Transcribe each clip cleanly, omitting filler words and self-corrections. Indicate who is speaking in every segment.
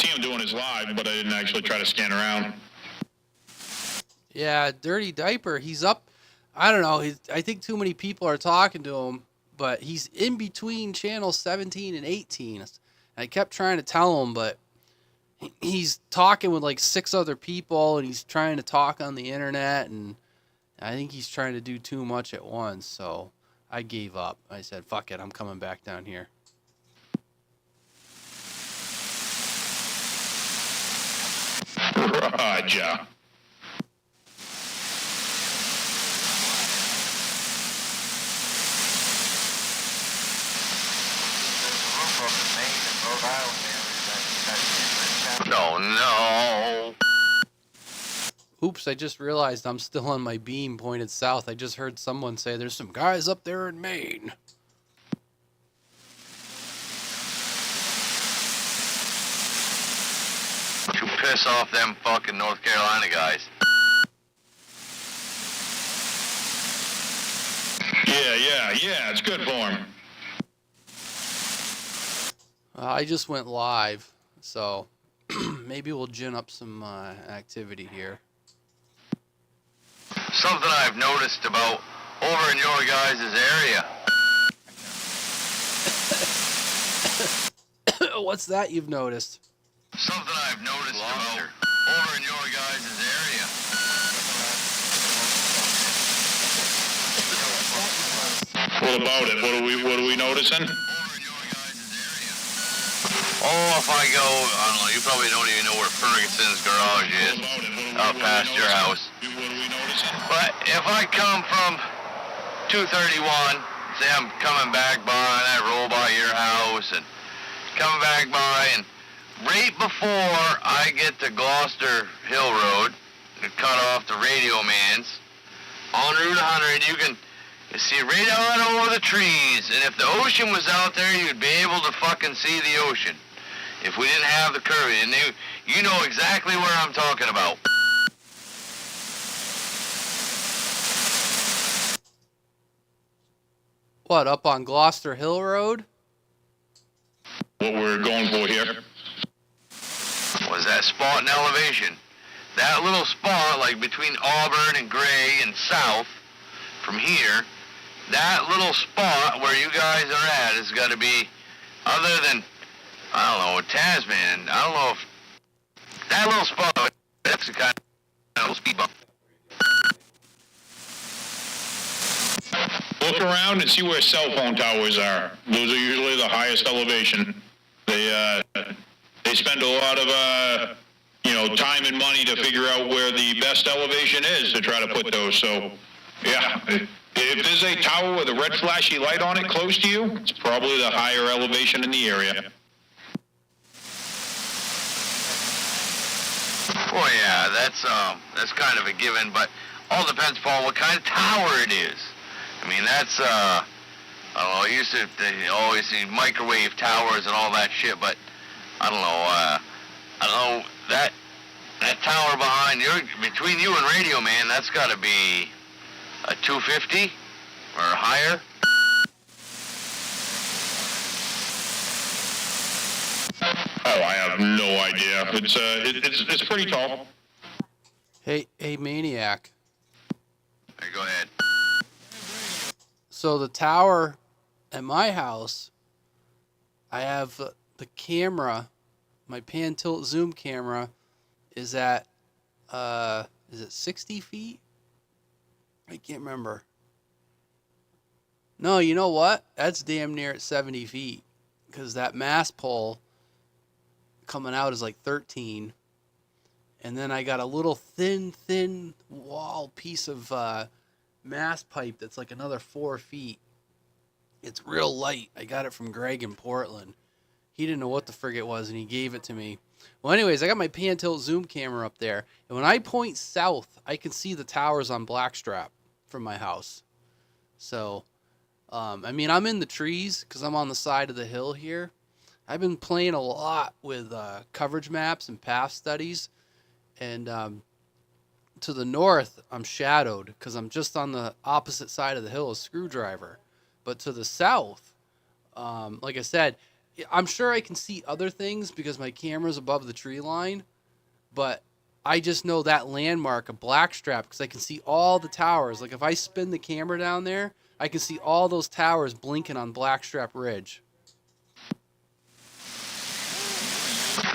Speaker 1: see him doing his live, but I didn't actually try to scan around.
Speaker 2: Yeah, Dirty Diaper, he's up. I don't know. I think too many people are talking to him, but he's in between channel 17 and 18. I kept trying to tell him, but he's talking with like 6 other people, and he's trying to talk on the internet, and I think he's trying to do too much at once. So I gave up. I said, fuck it, I'm coming back down here.
Speaker 1: Roger. No.
Speaker 2: Oops, I just realized I'm still on my beam pointed south. I just heard someone say there's some guys up there in Maine.
Speaker 3: To piss off them fucking North Carolina guys.
Speaker 1: Yeah, it's good for him.
Speaker 2: I just went live, so maybe we'll gin up some activity here.
Speaker 3: Something I've noticed about over in your guys' area.
Speaker 2: What's that you've noticed?
Speaker 3: Something I've noticed about over in your guys' area.
Speaker 1: What about it? What are we noticing?
Speaker 3: Oh, if I go, I don't know, you probably don't even know where Ferguson's garage is, out past your house. But if I come from 231, say I'm coming back by, and I roll by your house, and coming back by, and right before I get to Gloucester Hill Road, and cut off the Radio Man's, on Route 100, you can see right out over the trees, and if the ocean was out there, you'd be able to fucking see the ocean. If we didn't have the curve, and you know exactly where I'm talking about.
Speaker 2: What, up on Gloucester Hill Road?
Speaker 1: What we're going for here?
Speaker 3: Was that spot in elevation? That little spot, like between Auburn and Gray and south, from here, that little spot where you guys are at has got to be, other than, I don't know, Tasman. I don't know if that little spot, that's the kind of speed bump.
Speaker 1: Look around and see where cell phone towers are. Those are usually the highest elevation. They spend a lot of time and money to figure out where the best elevation is to try to put those. So, yeah, if there's a tower with a red flashy light on it close to you, it's probably the higher elevation in the area.
Speaker 3: Well, yeah, that's kind of a given, but all depends upon what kind of tower it is. I mean, that's, I don't know, I used to always see microwave towers and all that shit, but I don't know, that tower between you and Radio Man, that's got to be a 250 or higher.
Speaker 1: Oh, I have no idea. It's pretty tall.
Speaker 2: Hey, Maniac.
Speaker 3: Hey, go ahead.
Speaker 2: So the tower at my house, I have the camera, my pan tilt zoom camera is at, is it 60 feet? I can't remember. No, you know what? That's damn near at 70 feet because that mast pole coming out is like 13. And then I got a little thin wall piece of mast pipe that's like another 4 feet. It's real light. I got it from Greg in Portland. He didn't know what the frig it was, and he gave it to me. Well, anyways, I got my pan tilt zoom camera up there, and when I point south, I can see the towers on Blackstrap from my house. So, I mean, I'm in the trees because I'm on the side of the hill here. I've been playing a lot with coverage maps and path studies, and to the north, I'm shadowed because I'm just on the opposite side of the hill as Screwdriver. But to the south, like I said, I'm sure I can see other things because my camera's above the tree line, but I just know that landmark of Blackstrap because I can see all the towers. Like if I spin the camera down there, I can see all those towers blinking on Blackstrap Ridge.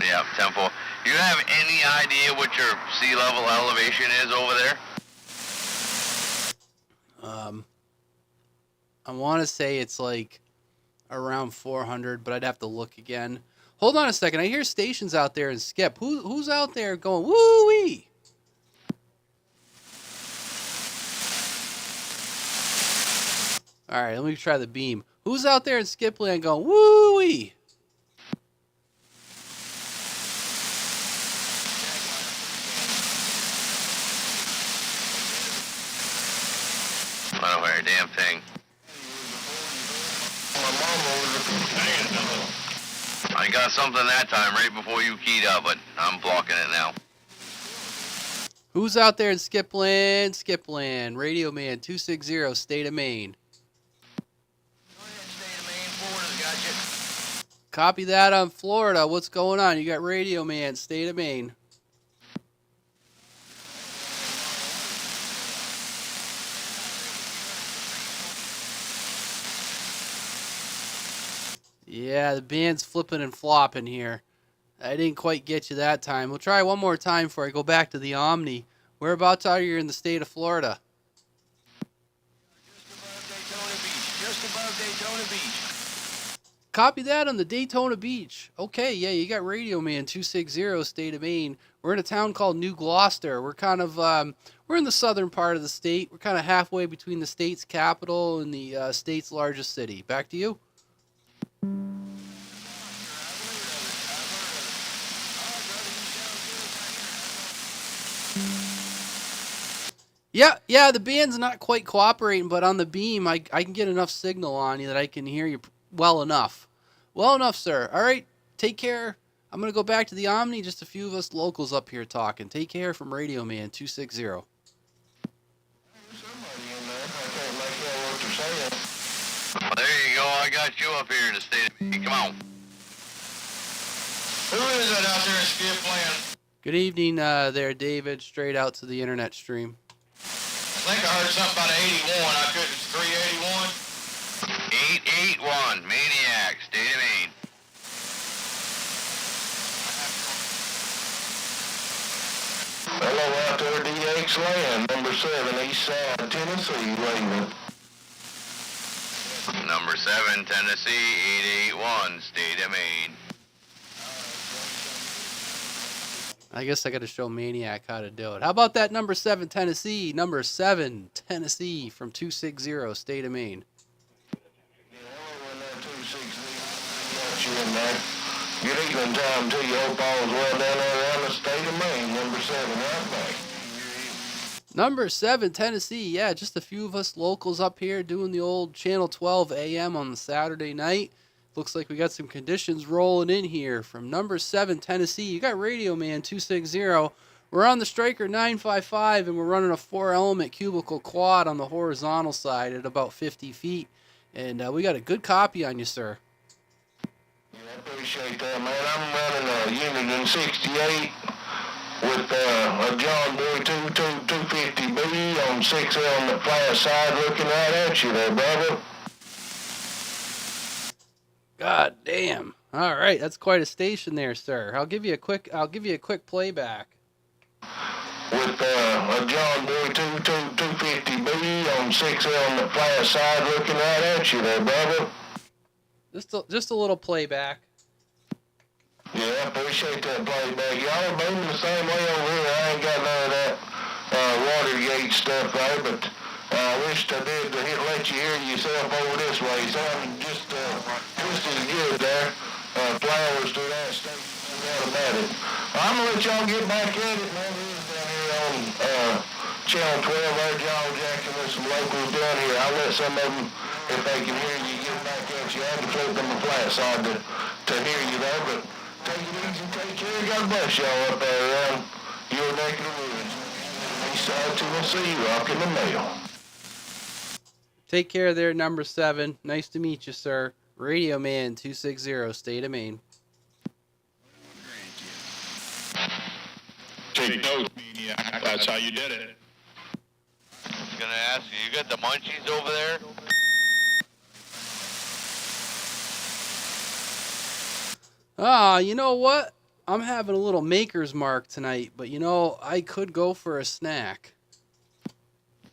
Speaker 3: Yeah, Temple. You have any idea what your sea level elevation is over there?
Speaker 2: I want to say it's like around 400, but I'd have to look again. Hold on a second. I hear stations out there and Skip. Who's out there going woo-wee? All right, let me try the beam. Who's out there in Skipland going woo-wee?
Speaker 3: I don't hear a damn thing. I got something that time right before you keyed up, but I'm blocking it now.
Speaker 2: Who's out there in Skipland? Skipland. Radio Man 260, State of Maine.
Speaker 3: Go ahead, State of Maine. Florida's got you.
Speaker 2: Copy that on Florida. What's going on? You got Radio Man, State of Maine. Yeah, the band's flipping and flopping here. I didn't quite get you that time. We'll try one more time before I go back to the Omni. Whereabouts are you in the state of Florida?
Speaker 3: Just above Daytona Beach.
Speaker 2: Copy that on the Daytona Beach. Okay, yeah, you got Radio Man 260, State of Maine. We're in a town called New Gloucester. We're kind of, we're in the southern part of the state. We're kind of halfway between the state's capital and the state's largest city. Back to you. Yeah, the band's not quite cooperating, but on the beam, I can get enough signal on you that I can hear you well enough. Well enough, sir. All right, take care. I'm going to go back to the Omni. Just a few of us locals up here talking. Take care from Radio Man 260.
Speaker 4: Somebody in there. I can't make out what they're saying.
Speaker 3: Well, there you go. I got you up here in the state of Maine. Come on.
Speaker 4: Who is it out there in Skipland?
Speaker 2: Good evening there, David. Straight out to the internet stream.
Speaker 4: I think I heard something about 81. I couldn't. 381?
Speaker 3: 881, Maniac, State of Maine.
Speaker 4: Hello out there, DX Land, number 7, East Side, Tennessee, Raven.
Speaker 3: Number 7, Tennessee, 881, State of Maine.
Speaker 2: I guess I got to show Maniac how to do it. How about that number 7 Tennessee? Number 7 Tennessee from 260, State of Maine.
Speaker 4: Yeah, hello in there, 260. Got you in there. Good evening time to you. Hope all's well down there around the state of Maine, number 7, right back.
Speaker 2: Number 7 Tennessee. Yeah, just a few of us locals up here doing the old Channel 12 AM on the Saturday night. Looks like we got some conditions rolling in here from number 7 Tennessee. You got Radio Man 260. We're on the Striker 955 and we're running a 4-element cubicle quad on the horizontal side at about 50 feet. And we got a good copy on you, sir.
Speaker 4: Yeah, I appreciate that, man. I'm running a unit in 68 with a John Boy 250B on 6-element flash side looking right at you there, brother.
Speaker 2: God damn. All right, that's quite a station there, sir. I'll give you a quick playback.
Speaker 4: With a John Boy 250B on 6-element flash side looking right at you there, brother.
Speaker 2: Just a little playback.
Speaker 4: Yeah, I appreciate that playback. Y'all are moving the same way over here. I ain't got none of that Watergate stuff there, but I wished I did to let you hear yourself over this way. Sounding just as good there. Flowers to that station. No doubt about it. I'm going to let y'all get back at it, man. It is down here on Channel 12 there, John Jackson with some locals down here. I'll let some of them, if they can hear you, get back at you. I had to flip them the flat side to hear you there, but take it easy, take care. God bless y'all up there around your neck of the woods. East side Tennessee, rocking the mail.
Speaker 2: Take care there, number 7. Nice to meet you, sir. Radio Man 260, State of Maine.
Speaker 1: Take notes, Maniac. That's how you did it.
Speaker 3: I was gonna ask you, you got the munchies over there?
Speaker 2: Ah, you know what? I'm having a little Maker's Mark tonight, but you know, I could go for a snack.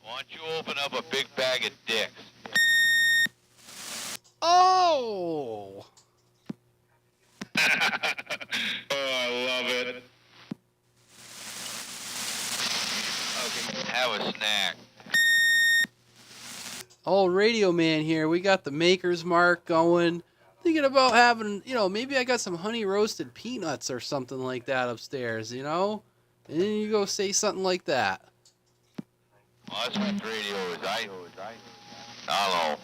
Speaker 3: Why don't you open up a big bag of dicks?
Speaker 2: Oh!
Speaker 1: Oh, I love it.
Speaker 3: Okay, have a snack.
Speaker 2: Oh, Radio Man here. We got the Maker's Mark going. Thinking about having, you know, maybe I got some honey roasted peanuts or something like that upstairs, you know? And then you go say something like that.
Speaker 3: Well, that's what radio is. Hello.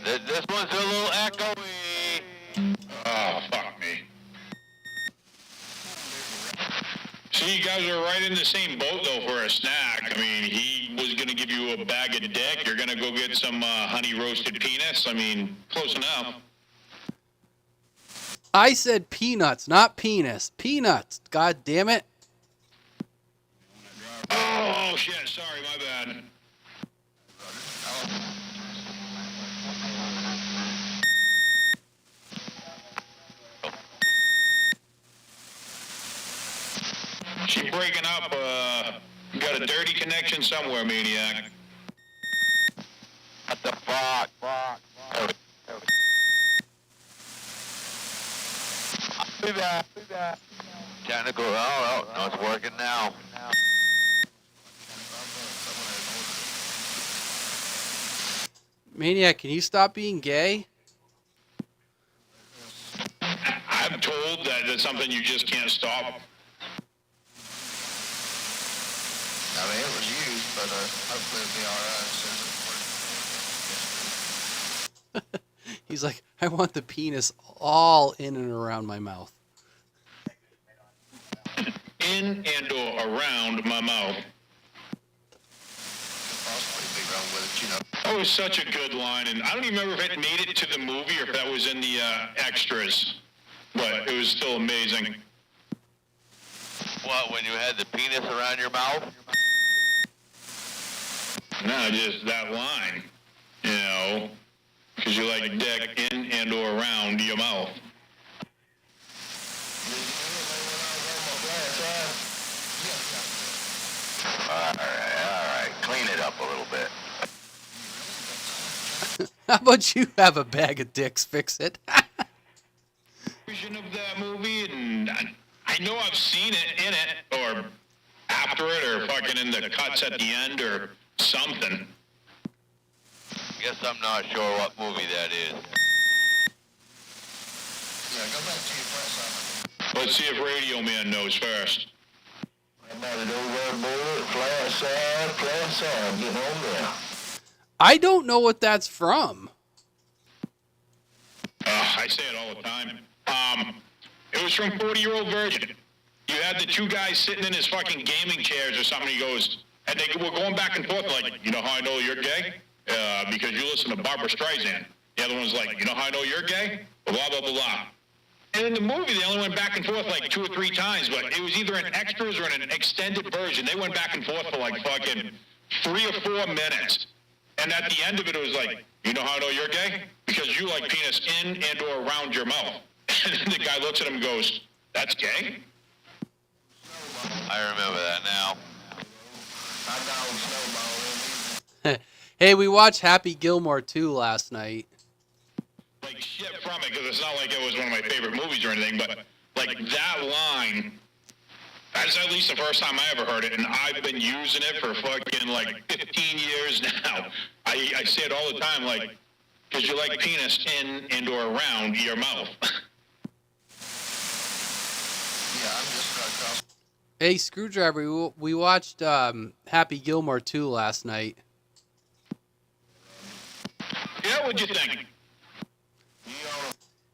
Speaker 3: This one's a little echoey.
Speaker 1: Oh, fuck me. See, you guys are right in the same boat, though, for a snack. I mean, he was going to give you a bag of dick. You're going to go get some honey roasted peanuts. I mean, close enough.
Speaker 2: I said peanuts, not penis. Peanuts. God damn it.
Speaker 1: Oh, shit. Sorry, my bad. She's breaking up. Got a dirty connection somewhere, Maniac.
Speaker 3: What the fuck? Be back. Technical. Oh, no, it's working now.
Speaker 2: Maniac, can you stop being gay?
Speaker 1: I'm told that that's something you just can't stop.
Speaker 4: I mean, it was used, but hopefully it'll be all right soon.
Speaker 2: He's like, I want the penis all in and around my mouth.
Speaker 1: In and or around my mouth.
Speaker 4: Possibly be wrong with it, you know.
Speaker 1: That was such a good line, and I don't even remember if it made it to the movie or if that was in the extras, but it was still amazing.
Speaker 3: What, when you had the penis around your mouth?
Speaker 1: No, just that line, you know, because you like dick in and or around your mouth.
Speaker 3: All right. Clean it up a little bit.
Speaker 2: How about you have a bag of dicks, fix it?
Speaker 1: Version of that movie, and I know I've seen it in it, or after it, or fucking in the cuts at the end, or something.
Speaker 3: Guess I'm not sure what movie that is.
Speaker 4: Yeah, go back to your press on
Speaker 1: Let's see if Radio Man knows first.
Speaker 4: it. About it over bullet, flat side, get on there.
Speaker 2: I don't know what that's from.
Speaker 1: I say it all the time. It was from 40-Year-Old Virgin. You had the two guys sitting in his fucking gaming chairs or something. He goes, and they were going back and forth like, you know how I know you're gay? Because you listen to Barbara Streisand. The other one's like, you know how I know you're gay? Blah, blah, blah, blah. And in the movie, they only went back and forth like 2 or 3 times, but it was either in extras or in an extended version. They went back and forth for like fucking 3 or 4 minutes. And at the end of it, it was like, you know how I know you're gay? Because you like penis in and or around your mouth. And the guy looks at him and goes, that's gay?
Speaker 3: I remember that now.
Speaker 4: I dog snowball.
Speaker 2: Hey, we watched Happy Gilmore 2 last night.
Speaker 1: Like shit from it, because it's not like it was one of my favorite movies or anything, but like that line, that's at least the first time I ever heard it, and I've been using it for fucking like 15 years now. I say it all the time, like, because you like penis in and or around your mouth.
Speaker 4: Yeah, I'm just across.
Speaker 2: Hey, Screwdriver, we watched Happy Gilmore 2 last night.
Speaker 1: Yeah, what'd you think?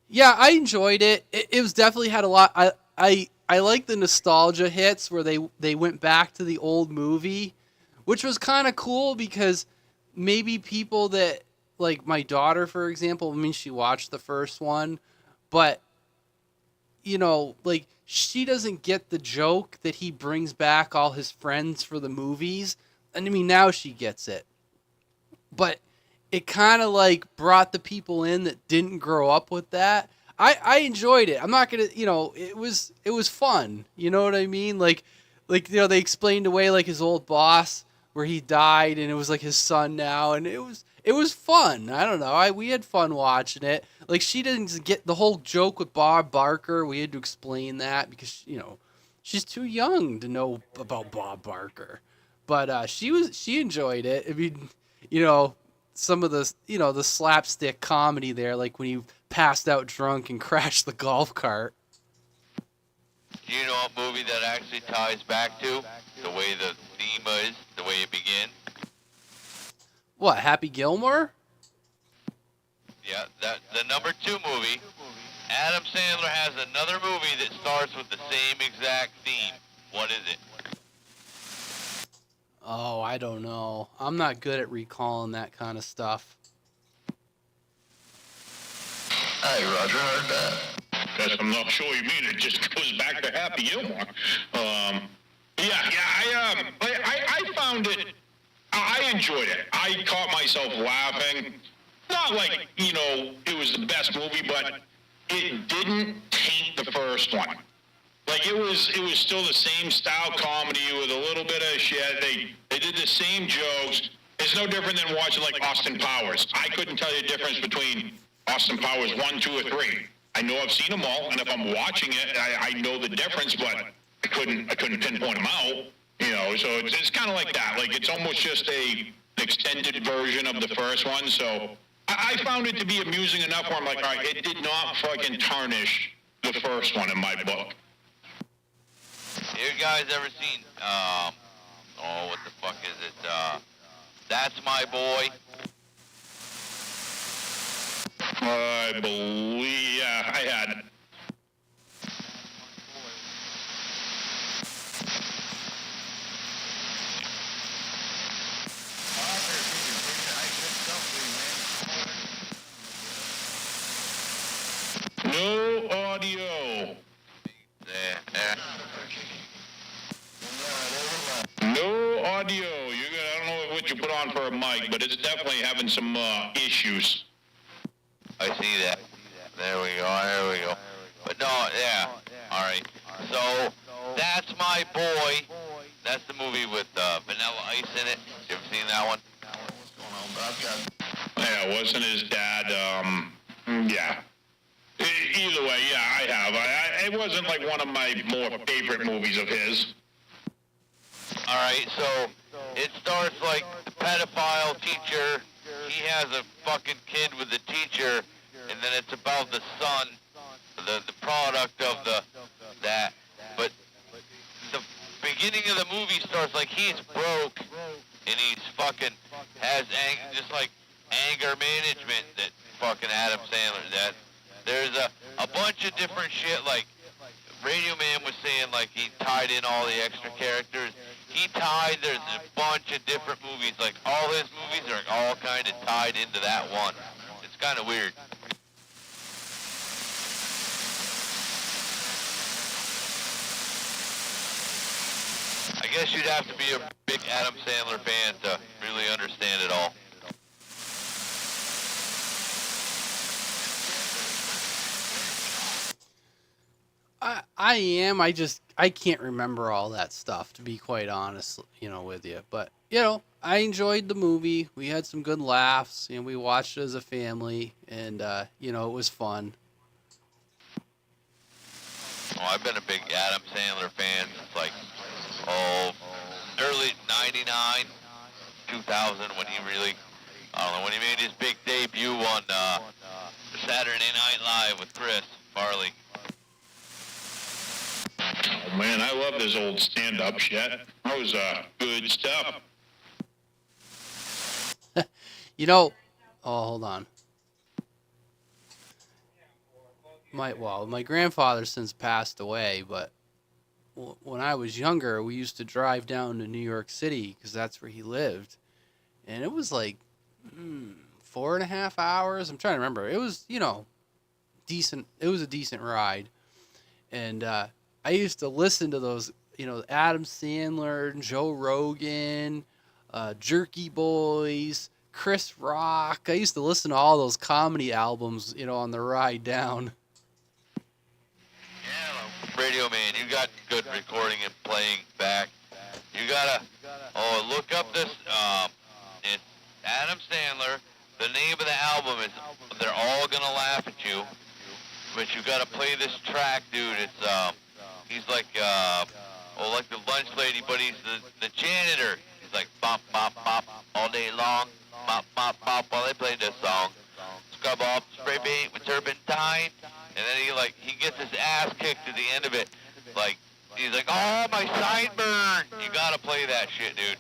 Speaker 2: Yeah, I enjoyed it. It was definitely had a lot. I like the nostalgia hits where they went back to the old movie, which was kind of cool because maybe people that like my daughter, for example, I mean, she watched the first one, but like she doesn't get the joke that he brings back all his friends for the movies. And I mean, now she gets it. But it kind of like brought the people in that didn't grow up with that. I enjoyed it. I'm not gonna, it was fun. You know what I mean? Like they explained away like his old boss where he died, and it was like his son now, and it was fun. I don't know. We had fun watching it. Like she didn't get the whole joke with Bob Barker. We had to explain that because she's too young to know about Bob Barker. But she enjoyed it. I mean, some of the slapstick comedy there, like when he passed out drunk and crashed the golf cart.
Speaker 3: Do you know a movie that actually ties back to the way the theme is, the way it begins?
Speaker 2: What, Happy Gilmore?
Speaker 3: Yeah, the number 2 movie. Adam Sandler has another movie that starts with the same exact theme. What is it?
Speaker 2: Oh, I don't know. I'm not good at recalling that kind of stuff.
Speaker 4: Hey, Roger, heard that.
Speaker 1: Because I'm not sure you mean it just goes back to Happy Gilmore. I found it, I enjoyed it. I caught myself laughing. Not like, it was the best movie, but it didn't taint the first one. Like it was still the same style comedy with a little bit of shit. They did the same jokes. It's no different than watching like Austin Powers. I couldn't tell you the difference between Austin Powers 1, 2, or 3. I know I've seen them all, and if I'm watching it, I know the difference, but I couldn't pinpoint them out. So it's kind of like that. Like it's almost just an extended version of the first one. So I found it to be amusing enough where I'm like, all right, it did not fucking tarnish the first one in my book.
Speaker 3: You guys ever seen, what the fuck is it? That's My Boy?
Speaker 1: I believe, yeah, I had it. No audio.
Speaker 3: Yeah.
Speaker 1: No audio. I don't know what you put on for a mic, but it's definitely having some issues.
Speaker 3: I see that. There we go. But no, yeah. All right. So, That's My Boy. That's the movie with Vanilla Ice in it. You ever seen that one?
Speaker 1: Yeah, wasn't his dad, yeah. Either way, yeah, I have. It wasn't like one of my more favorite movies of his.
Speaker 3: All right, so it starts like the pedophile teacher. He has a fucking kid with the teacher, and then it's about the son, the product of that. But the beginning of the movie starts like he's broke, and he's fucking has just like anger management that fucking Adam Sandler. That there's a bunch of different shit. Like Radio Man was saying, like he tied in all the extra characters. There's a bunch of different movies. Like all his movies are all kind of tied into that one. It's kind of weird. I guess you'd have to be a big Adam Sandler fan to really understand it all.
Speaker 2: I am. I can't remember all that stuff, to be quite honest, with you. But, I enjoyed the movie. We had some good laughs. We watched it as a family, and, it was fun.
Speaker 3: Oh, I've been a big Adam Sandler fan since like, early 99, 2000 when he really, when he made his big debut on Saturday Night Live with Chris Farley.
Speaker 1: Oh man, I love his old stand-up shit. That was good stuff.
Speaker 2: Hold on. My grandfather since passed away, but when I was younger, we used to drive down to New York City because that's where he lived, and it was like 4.5 hours. I'm trying to remember. It was, decent. It was a decent ride. And I used to listen to those, Adam Sandler, Joe Rogan, Jerky Boys, Chris Rock. I used to listen to all those comedy albums, on the ride down.
Speaker 3: Yeah, Radio Man, you got good recording and playing back. You gotta, look up this, it's Adam Sandler. The name of the album is They're All Gonna Laugh at You. But you gotta play this track, dude. It's, he's like, like the lunch lady, but he's the janitor. He's like, bop, bop, bop, all day long. Bop, bop, bop, while they play this song. Scrub off, spray paint with turpentine. And then he gets his ass kicked at the end of it. Like, he's like, oh, my sideburn. You gotta play that shit, dude.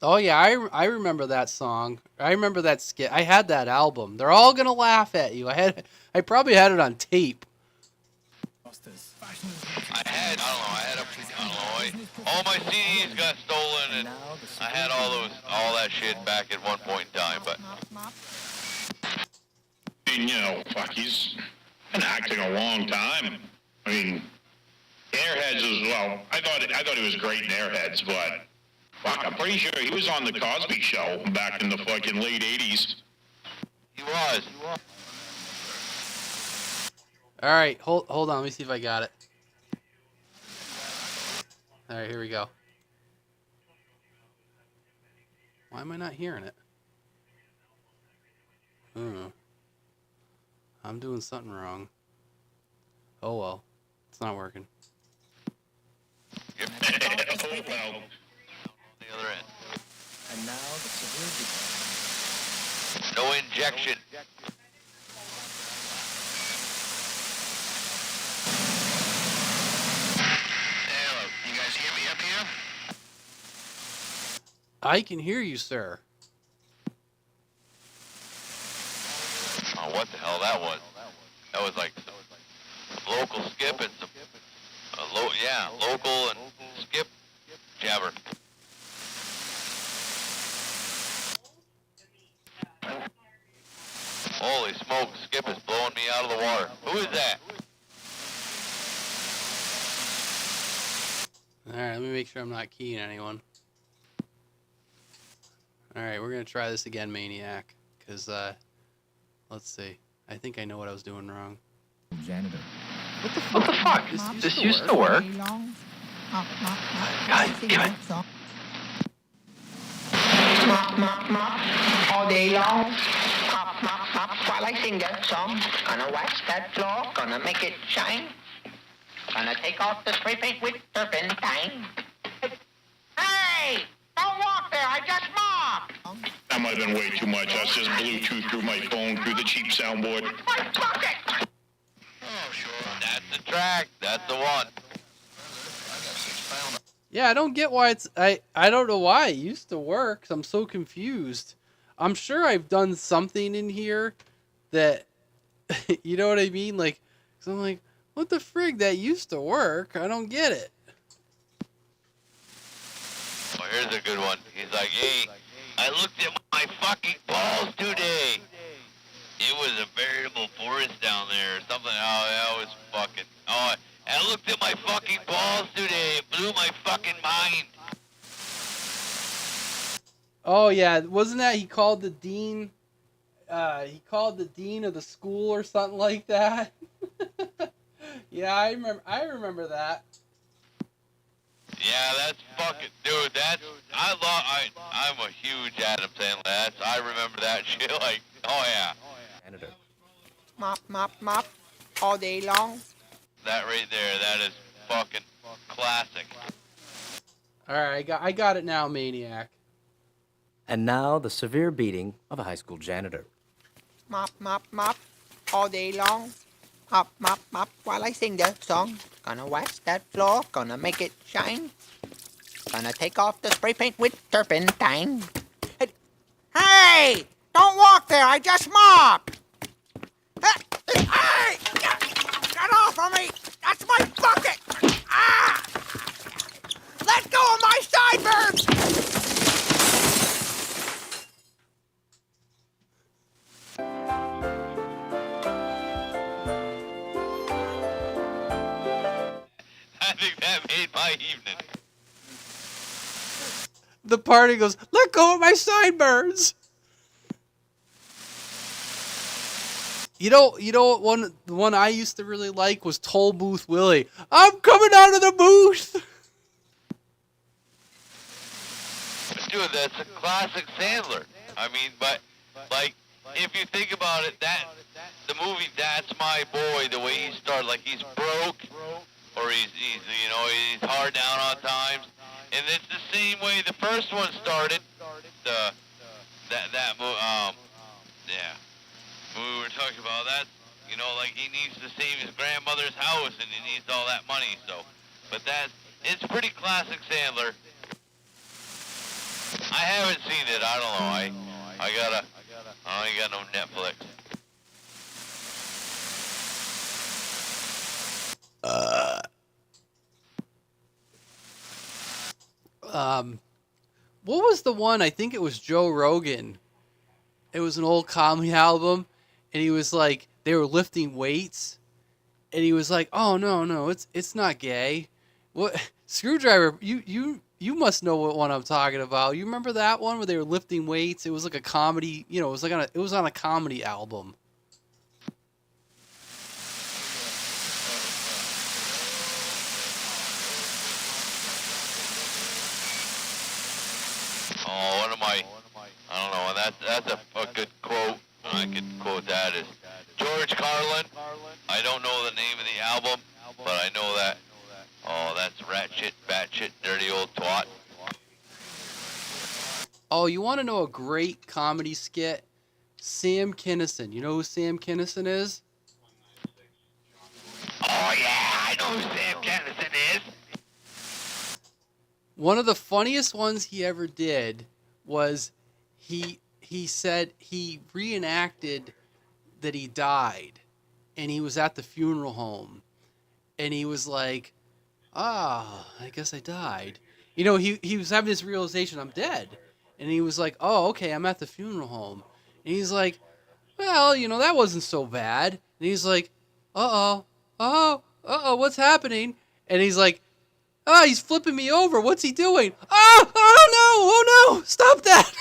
Speaker 2: Oh yeah, I remember that song. I remember that skit. I had that album. They're all gonna laugh at you. I probably had it on tape.
Speaker 3: All my CDs got stolen, and I had all that shit back at one point in time. But
Speaker 1: he's been acting a long time. I mean, Airheads as well. I thought he was great in Airheads, but fuck, I'm pretty sure he was on the Cosby Show back in the fucking late '80s.
Speaker 3: He was.
Speaker 2: All right, hold on. Let me see if I got it. All right, here we go. Why am I not hearing it? I'm doing something wrong. Oh well, it's not working.
Speaker 3: Oh, well. The other end.
Speaker 5: And now the severe
Speaker 3: no injection. Hello, you guys hear me up here?
Speaker 2: I can hear you, sir.
Speaker 3: Oh, what the hell that was? That was like some local skip and some local and skip jabber. Holy smoke, Skip is blowing me out of the water. Who is that?
Speaker 2: Alright, let me make sure I'm not keying anyone. Alright, we're going to try this again, Maniac. Because, let's see. I think I know what I was doing wrong.
Speaker 5: janitor.
Speaker 6: What the fuck? This used to work.
Speaker 3: Guys, give it.
Speaker 6: Mop, mop, mop, all day long. Mop, mop, mop, while I sing that song. Gonna wax that floor, gonna make it shine. Gonna take off the spray paint with turpentine. Hey! Don't walk there, I just mopped!
Speaker 1: That might have been way too much. That's just Bluetooth through my phone, through the cheap soundboard.
Speaker 6: My bucket!
Speaker 3: Oh, sure. That's the track. That's the one.
Speaker 2: Yeah, I don't get why it's... I don't know why it used to work. I'm so confused. I'm sure I've done something in here that... you know what I mean? Like, so I'm like, what the frig? That used to work. I don't get it.
Speaker 3: Oh, here's a good one. He's like, hey, I looked at my fucking balls today. It was a veritable forest down there or something. Oh, that was fucking... Oh, I looked at my fucking balls today. It blew my fucking mind.
Speaker 2: Oh, yeah. Wasn't that he called the dean... he called the dean of the school or something like that? Yeah, I remember that.
Speaker 3: Yeah, that's fucking... Dude, that's... I'm a huge Adam Sandler. I remember that shit like... Oh, yeah.
Speaker 5: Janitor.
Speaker 6: Mop, mop, mop, all day long.
Speaker 3: That right there, that is fucking classic.
Speaker 2: Alright, I got it now, Maniac.
Speaker 5: And now the severe beating of a high school janitor.
Speaker 6: Mop, mop, mop, all day long. Mop, mop, mop, while I sing that song. Gonna wax that floor, gonna make it shine. Gonna take off the spray paint with turpentine. Hey! Don't walk there, I just mopped! Hey! Get off of me! That's my bucket! Ah! Let go of my sideburns!
Speaker 2: the party goes, let go of my sideburns. You know what the one I used to really like was Toll Booth Willie. I'm coming out of the booth.
Speaker 3: Dude, that's a classic Sandler. I mean, but like, if you think about it, that the movie That's My Boy, the way he started, like he's broke, or he's hard down on times, and it's the same way the first one started. That movie, we were talking about that. You know, like he needs to save his grandmother's house, and he needs all that money. So, but it's pretty classic Sandler. I haven't seen it. I don't know. I ain't got no Netflix.
Speaker 2: What was the one? I think it was Joe Rogan. It was an old comedy album, and he was like, they were lifting weights, and he was like, "Oh no, it's not gay." What Screwdriver? You must know what one I'm talking about. You remember that one where they were lifting weights? It was like a comedy. You know, it was on a comedy album.
Speaker 3: Oh, I don't know, that's a good quote. I could quote that as George Carlin. I don't know the name of the album, but I know that. Oh, that's rat shit, bat shit, dirty old twat.
Speaker 2: Oh, you want to know a great comedy skit? Sam Kinison. You know who Sam Kinison is?
Speaker 3: Oh yeah, I know who Sam Kinison is.
Speaker 2: One of the funniest ones he ever did was he said he reenacted that he died, and he was at the funeral home, and he was like, I guess I died. You know, he was having this realization, I'm dead. And he was like, oh, okay, I'm at the funeral home. And he's like, well, that wasn't so bad. And he's like, what's happening? And he's like, he's flipping me over. What's he doing? Oh no, stop that.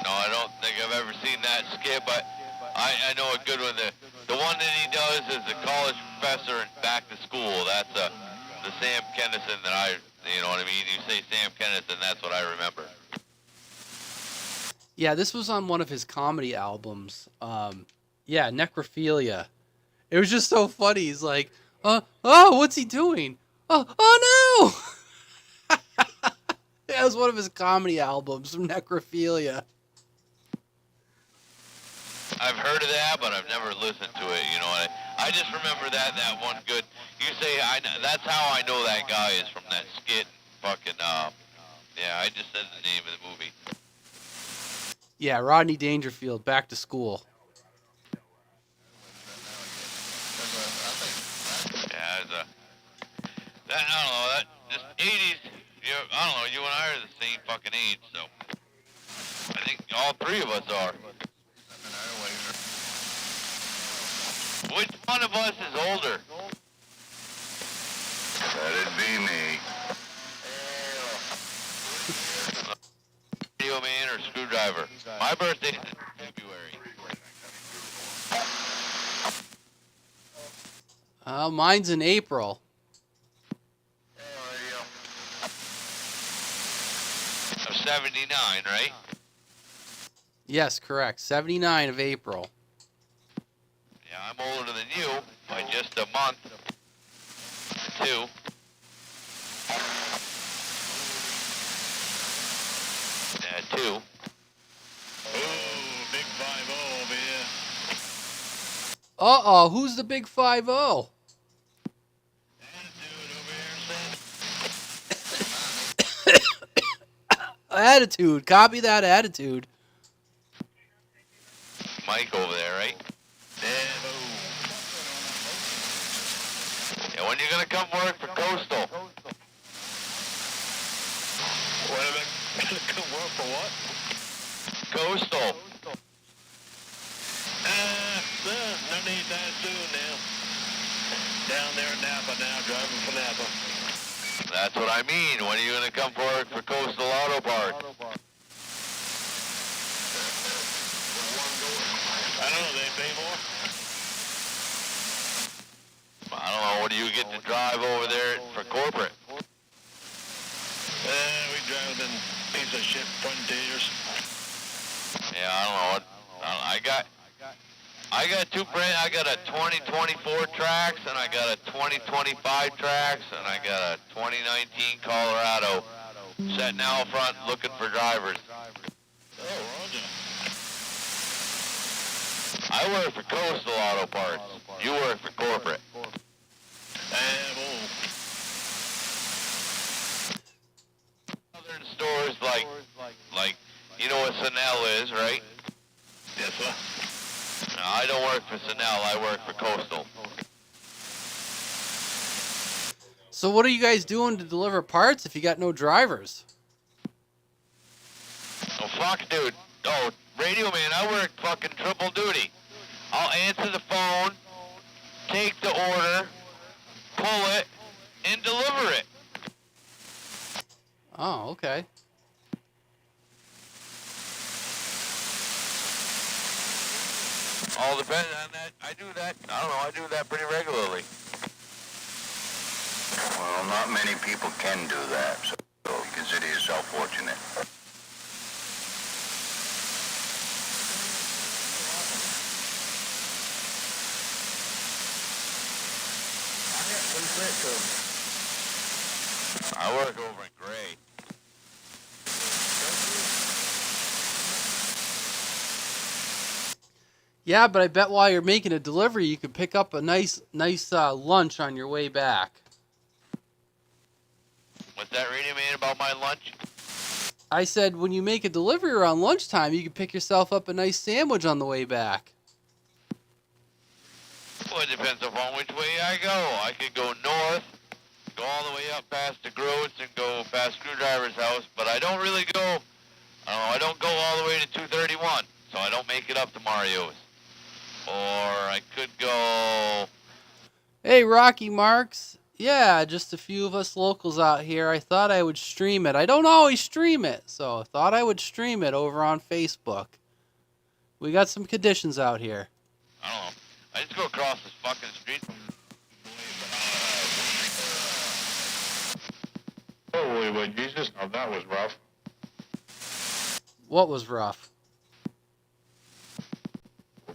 Speaker 3: No, I don't think I've ever seen that skit, but I know a good one. The one that he does is the college professor in Back to School. That's the Sam Kinison that you know what I mean? You say Sam Kinison, that's what I remember.
Speaker 2: Yeah, this was on one of his comedy albums. Necrophilia. It was just so funny. He's like, what's he doing? Oh no! That was one of his comedy albums, Necrophilia.
Speaker 3: I've heard of that, but I've never listened to it. You know, I just remember that one good. You say that's how I know that guy is from that skit. Fucking I just said the name of the movie.
Speaker 2: Yeah, Rodney Dangerfield, Back to School.
Speaker 3: Yeah, I don't know, that just 80s. I don't know. You and I are the same fucking age, so I think all three of us are. Which one of us is older? That'd be me. Radio Man or Screwdriver? My birthday's in February.
Speaker 2: Mine's in April.
Speaker 3: Of 79, right?
Speaker 2: Yes, correct. 79 of April.
Speaker 3: Yeah, I'm older than you by just a month. 2. Yeah, 2. Oh, big 5-0 over here.
Speaker 2: Who's the big 5-0? Attitude. Copy that attitude.
Speaker 3: Mike over there, right? Yeah, when you gonna come work for Coastal? When am I gonna come work for what? Coastal. No need that soon now. Down there in Napa now, driving for Napa. That's what I mean. When are you going to come forward for Coastal Auto Parts?
Speaker 1: I don't know, they pay more?
Speaker 3: I don't know. What do you get to drive over there for corporate?
Speaker 1: We drive them piece of shit frontiers.
Speaker 3: Yeah, I don't know. I got two brand. I got a 2024 Trax and I got a 2025 Trax and I got a 2019 Colorado sitting out front looking for drivers.
Speaker 1: Oh, Roger.
Speaker 3: I work for Coastal Auto Parts. You work for corporate. Southern stores like you know what Sanel is, right?
Speaker 1: Yes, sir.
Speaker 3: No, I don't work for Sanel. I work for Coastal.
Speaker 2: So what are you guys doing to deliver parts if you got no drivers?
Speaker 3: Oh fuck, dude. Oh, radio man, I work fucking triple duty. I'll answer the phone, take the order, pull it, and deliver it.
Speaker 2: Oh, okay.
Speaker 3: All depends on that. I do that. I don't know. I do that pretty regularly.
Speaker 4: Well, not many people can do that, so consider yourself fortunate.
Speaker 3: I work over in Gray.
Speaker 2: Yeah, but I bet while you're making a delivery, you could pick up a nice lunch on your way back.
Speaker 3: What's that radio man about my lunch?
Speaker 2: I said when you make a delivery around lunchtime, you could pick yourself up a nice sandwich on the way back.
Speaker 3: Well, it depends upon which way I go. I could go north, go all the way up past the Groats and go past Screwdriver's house, but I don't really go, I don't go all the way to 231, so I don't make it up to Mario's. Or I could go...
Speaker 2: Hey, Rocky Marks. Yeah, just a few of us locals out here. I thought I would stream it. I don't always stream it, so I thought I would stream it over on Facebook. We got some conditions out here.
Speaker 3: I don't know. I just go across this fucking street from...
Speaker 1: Holy wait, Jesus, now that was rough.
Speaker 2: What was rough?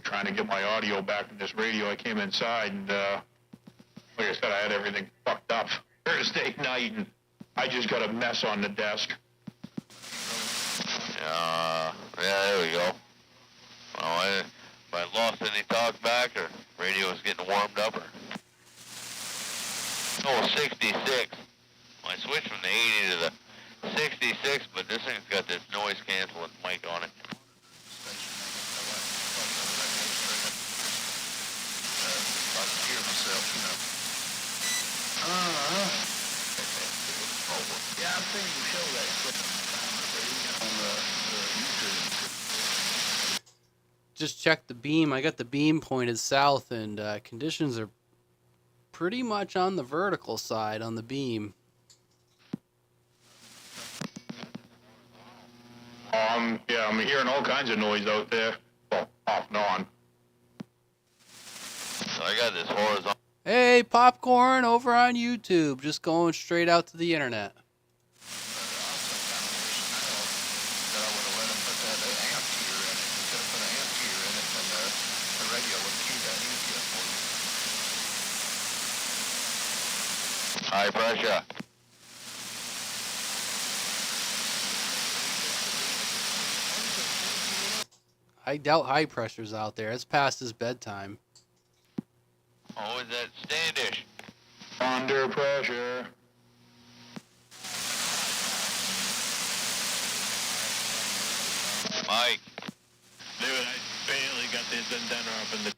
Speaker 1: Trying to get my audio back in this radio. I came inside and, like I said, I had everything fucked up Thursday night, and I just got a mess on the desk.
Speaker 3: Yeah, there we go. Well, if I lost any talk back, or radio was getting warmed up, or... Oh, 66. I switched from the 80 to the 66, but this thing's got this noise canceling mic on it.
Speaker 4: Yeah, I think you show that on YouTube.
Speaker 2: Just check the beam. I got the beam pointed south, and conditions are pretty much on the vertical side on the beam.
Speaker 1: Yeah, I'm hearing all kinds of noise out there. Well, off and on.
Speaker 3: So I got this horizontal.
Speaker 2: Hey, Popcorn over on YouTube, just going straight out to the internet.
Speaker 3: High pressure.
Speaker 2: I doubt high pressure's out there. It's past his bedtime.
Speaker 3: Oh, is that Standish?
Speaker 1: Under pressure.
Speaker 3: Mike.
Speaker 1: Dude, I barely got this antenna up in the...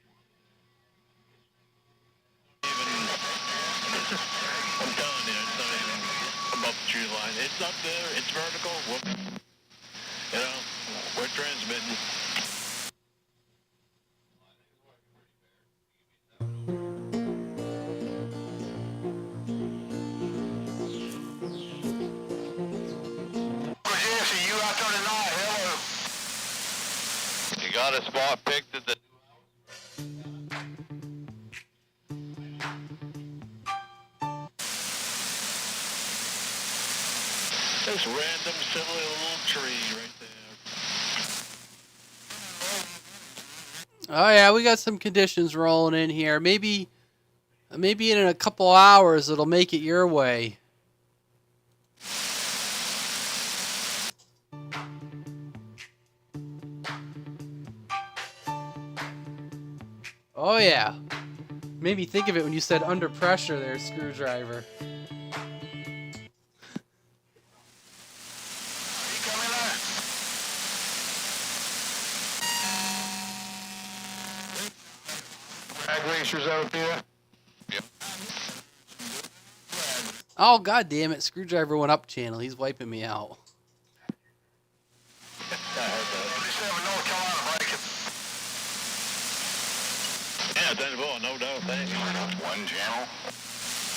Speaker 1: I'm telling you, it's not even above the tree line. It's up there, it's vertical. You know, we're transmitting.
Speaker 3: got a spot picked at the...
Speaker 4: This random silly little tree right there.
Speaker 2: Oh yeah, we got some conditions rolling in here. Maybe in a couple hours it'll make it your way. Oh yeah. Made me think of it when you said under pressure there, Screwdriver.
Speaker 4: Drag racers out there.
Speaker 2: Oh god damn it, Screwdriver went up channel. He's wiping me out.
Speaker 4: Yeah, Denver, no doubt. Thank you. One channel.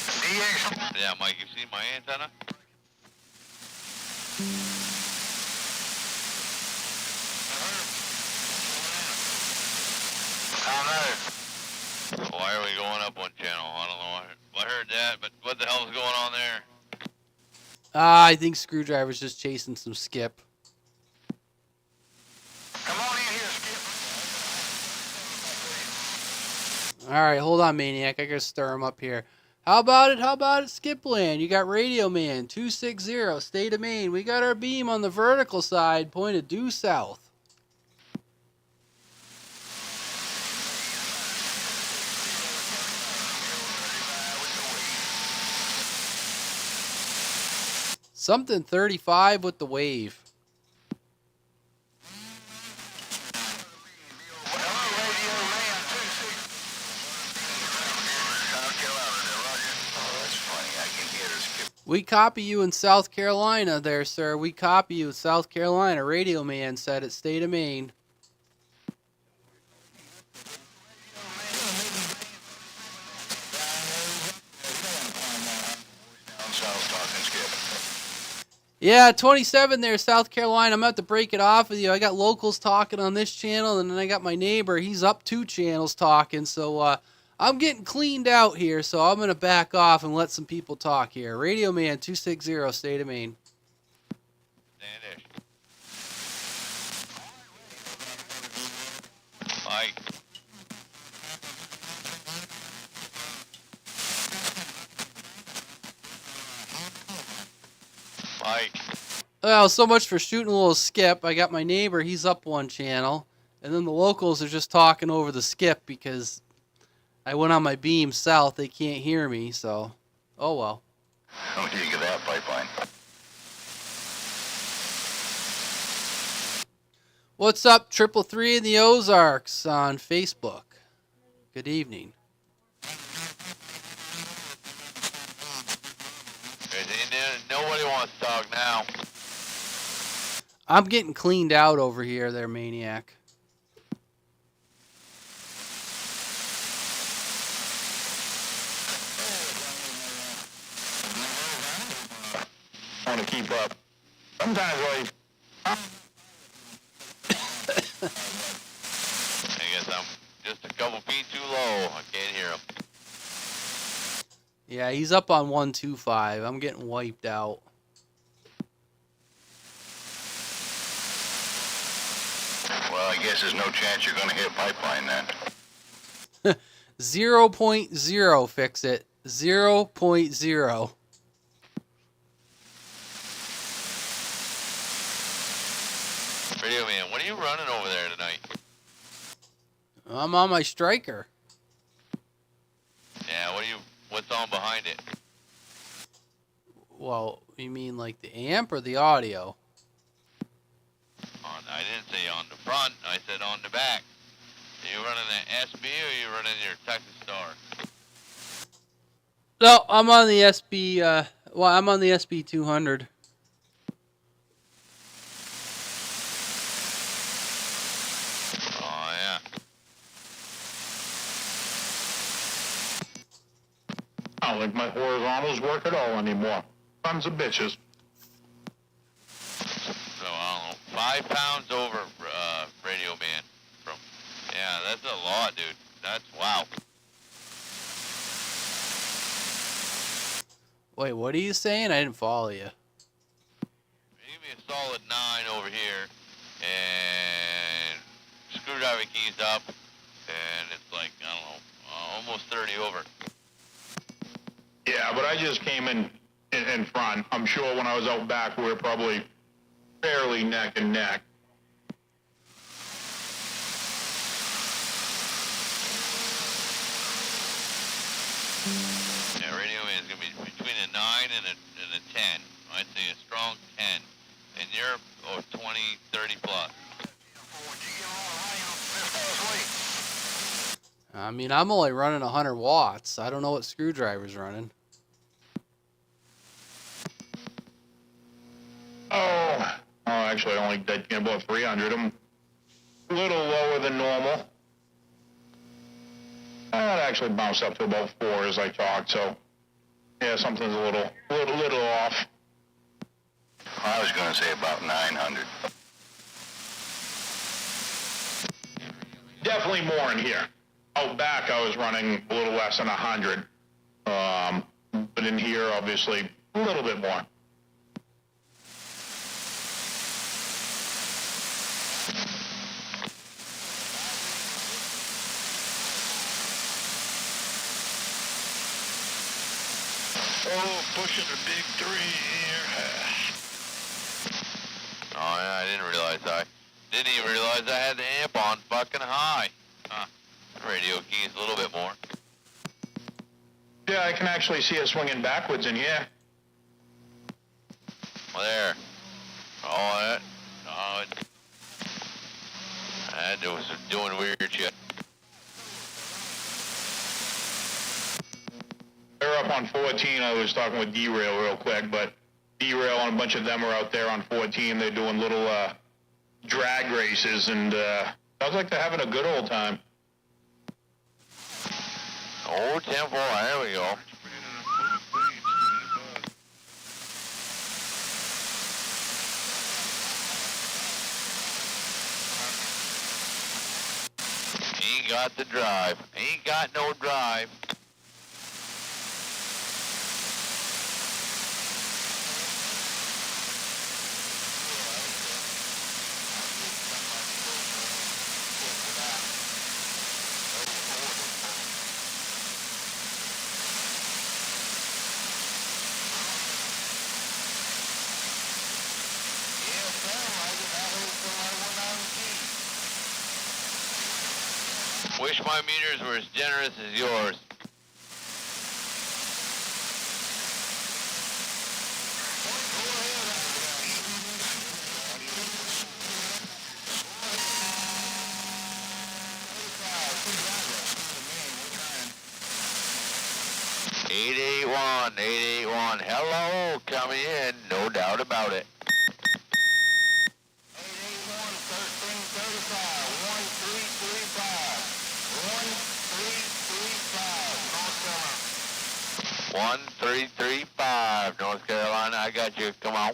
Speaker 4: DX.
Speaker 3: Yeah, Mike, you see my antenna? Why are we going up one channel? I don't know. I heard that, but what the hell's going on there?
Speaker 2: I think Screwdriver's just chasing some skip.
Speaker 4: Come on in here, Skip.
Speaker 2: Alright, hold on, Maniac. I gotta stir him up here. How about it, Skipland? You got Radio Man 260, State of Maine. We got our beam on the vertical side, pointed due south. Something 35 with the wave. We copy you in South Carolina there, sir. We copy you in South Carolina. Radio Man said it, State of Maine. Yeah, 27 there, South Carolina. I'm about to break it off with you. I got locals talking on this channel, and then I got my neighbor. He's up 2 channels talking, so I'm getting cleaned out here, so I'm going to back off and let some people talk here. Radio Man 260, State of Maine.
Speaker 3: Standish. Mike. Mike.
Speaker 2: Well, so much for shooting a little skip. I got my neighbor. He's up 1 channel. And then the locals are just talking over the skip because I went on my beam south. They can't hear me, so oh well.
Speaker 4: How do you get that pipeline?
Speaker 2: What's up, 333 in the Ozarks on Facebook? Good evening.
Speaker 3: Nobody wants to talk now.
Speaker 2: I'm getting cleaned out over here there, Maniac.
Speaker 4: Want to keep up. Sometimes
Speaker 3: I guess I'm just a couple feet too low. I can't hear him.
Speaker 2: Yeah, he's up on 125. I'm getting wiped out.
Speaker 4: Well, I guess there's no chance you're going to hit pipeline then.
Speaker 2: 0.0 fix it. 0.0.
Speaker 3: Radio Man, what are you running over there tonight?
Speaker 2: I'm on my striker.
Speaker 3: Yeah, what's on behind it?
Speaker 2: Well, you mean like the amp or the audio?
Speaker 3: I didn't say on the front, I said on the back. Are you running an SB or are you running your Texas Star?
Speaker 2: No, I'm on the SB, I'm on the SB 200.
Speaker 3: Oh, yeah.
Speaker 4: I don't think my horizontals work at all anymore. Tons of bitches.
Speaker 3: So, I don't know, 5 pounds over, Radio Man. dude. That's wow.
Speaker 2: Wait, what are you saying? I didn't follow you.
Speaker 3: Give me a solid 9 over here, and screwdriver keys up, and it's like, I don't know, almost 30 over.
Speaker 1: Yeah, but I just came in front. I'm sure when I was out back, we were probably fairly neck and neck.
Speaker 3: Yeah, radio man is going to be between a 9 and a 10. I'd say a strong 10. And you're 20, 30 plus.
Speaker 2: I mean, I'm only running 100 watts. I don't know what screwdriver's running.
Speaker 1: Actually, I only did about 300. I'm a little lower than normal. It actually bounced up to about 4 as I talked, so yeah, something's a little off.
Speaker 4: I was going to say about 900.
Speaker 1: Definitely more in here. Out back, I was running a little less than 100. But in here, obviously, a little bit more.
Speaker 4: Oh, pushing a big 3 here.
Speaker 3: Oh, yeah, I didn't even realize I had the amp on fucking high. Radio keys a little bit more.
Speaker 1: Yeah, I can actually see it swinging backwards in here.
Speaker 3: Well, there. Oh, that was doing weird shit.
Speaker 1: They're up on 14. I was talking with D-Rail real quick, but D-Rail and a bunch of them are out there on 14. They're doing little drag races, and sounds like they're having a good old time.
Speaker 3: Oh, 10-4, there we go. Ain't got the drive. Ain't got no drive. Wish my meters were as generous as yours. Eight 881, hello, coming in, no doubt about it. 1335, North Carolina, I got you, come on.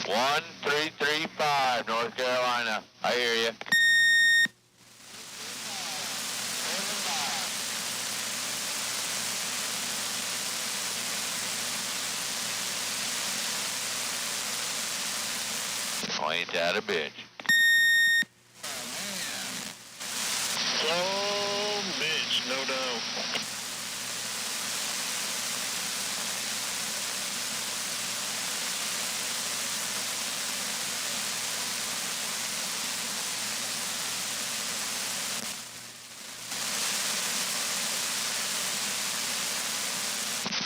Speaker 3: One, 335, North Carolina, I hear you. Oh, ain't that a bitch?
Speaker 4: Oh, bitch, no doubt.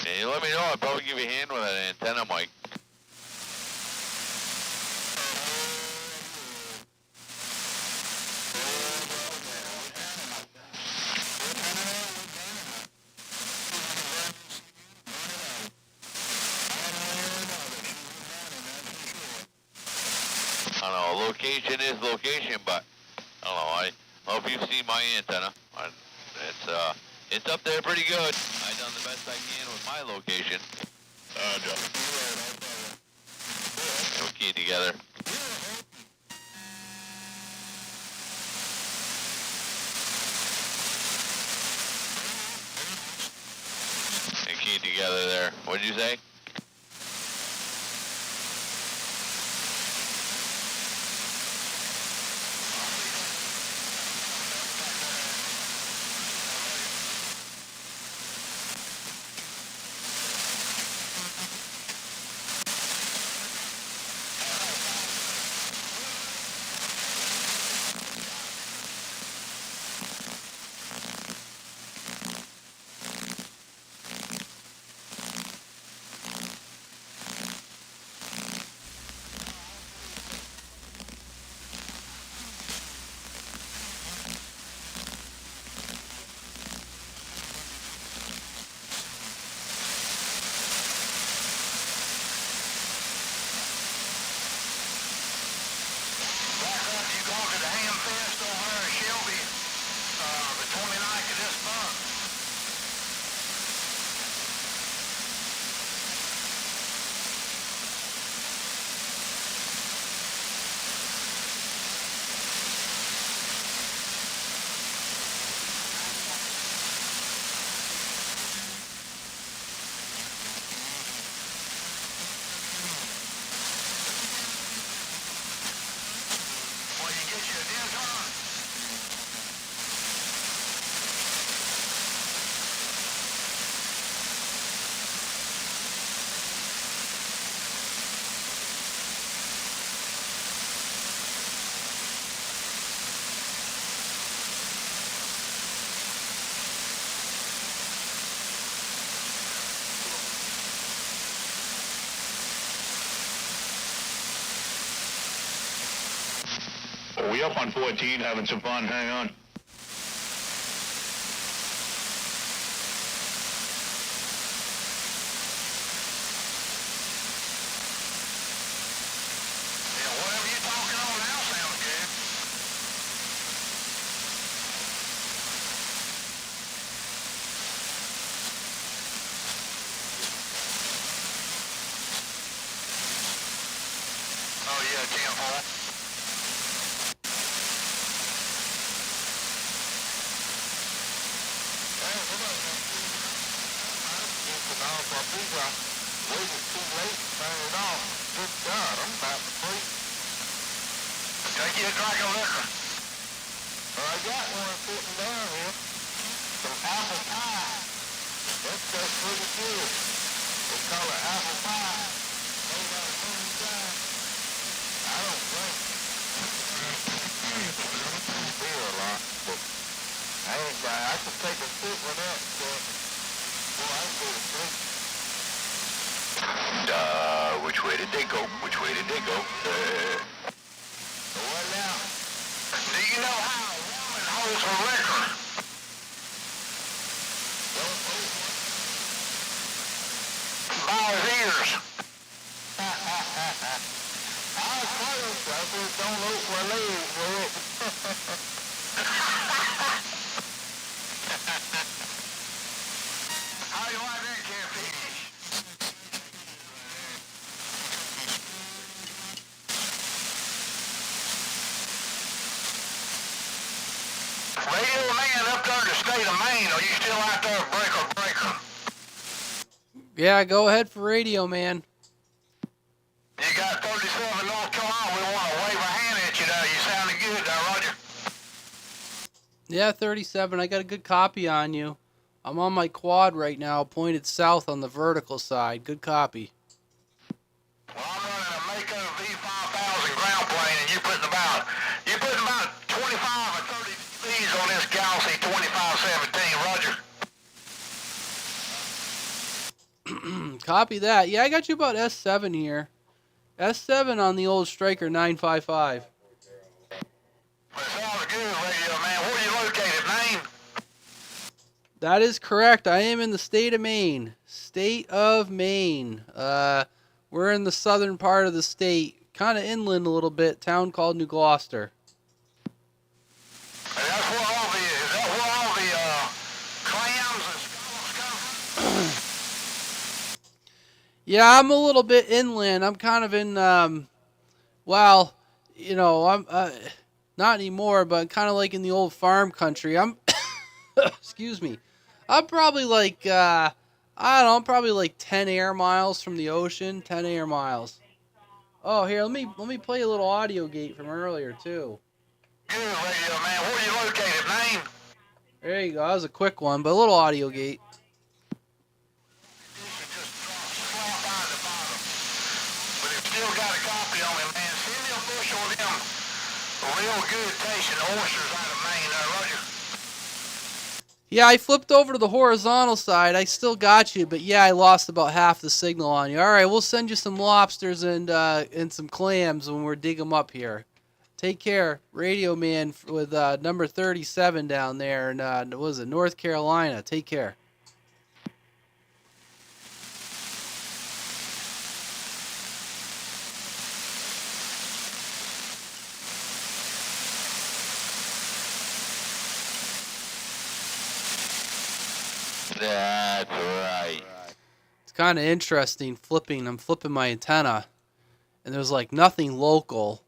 Speaker 3: Hey, let me know, I'll probably give you a hand with that antenna, Mike. I don't know, location is location, but I don't know, I hope you've seen my antenna. It's up there pretty good. I've done the best I can with my location.
Speaker 1: Joe.
Speaker 3: We'll key together. eh? You go to the Ham Fest over there in Shelby, the 29th of this month. Well, you get you a discount.
Speaker 1: Oh, we up on 14, having some fun. Hang on.
Speaker 3: Yeah, whatever you're talking on now sounds good. Oh yeah, 10-4. Take you a drink of liquor.
Speaker 4: I got one sitting down here. Some apple pie. That's pretty good. They call it apple pie. Made out of moonshine. I don't drink beer a lot, but I can take a sip with that, but boy, I can go to sleep.
Speaker 3: Which way did they go? Which way did they go?
Speaker 4: So what now?
Speaker 3: Do you know how a woman holds her liquor?
Speaker 4: Don't hold
Speaker 3: By his ears.
Speaker 4: I was close. I said don't open my legs for it.
Speaker 3: How do you like that catfish? Radio man up there in the state of Maine, are you still out there, breaker?
Speaker 2: Yeah, go ahead for radio, man.
Speaker 3: You got 37 North Carolina, we want to wave a hand at you now. You sounding good there, Roger.
Speaker 2: Yeah, 37. I got a good copy on you. I'm on my quad right now, pointed south on the vertical side. Good copy.
Speaker 3: Well, I'm running a Mako V5000 ground plane, and you're putting about 25 or 30 Ds on this Galaxy 2517, Roger.
Speaker 2: Copy that. Yeah, I got you about S7 here. S7 on the old Striker 955.
Speaker 3: Well, it sounds good, radio man. Where are you located, Maine?
Speaker 2: That is correct. I am in the state of Maine. State of Maine. We're in the southern part of the state, kind of inland a little bit. Town called New Gloucester.
Speaker 3: And that's where all the clams and scallops come?
Speaker 2: Yeah, I'm a little bit inland. I'm kind of in, well, you know, I'm not anymore, but kind of like in the old farm country. I'm, excuse me. I'm probably like, I I don't know, probably like 10 air miles from the ocean. 10 air miles. Oh, here, let me play a little audio gate from earlier too.
Speaker 3: Good radio, man. Where are you located, man?
Speaker 2: There you go. That was a quick one, but a little audio gate.
Speaker 3: But if you still got a copy on it, man, send me a bushel of them real good tasting oysters out of Maine, Roger.
Speaker 2: Yeah, I flipped over to the horizontal side. I still got you, but yeah, I lost about half the signal on you. All right, we'll send you some lobsters and some clams when we're digging them up here. Take care, Radio Man with number 37 down there in what was it, North Carolina. Take care.
Speaker 3: That's right.
Speaker 2: It's kind of interesting I'm flipping my antenna, and there's like nothing local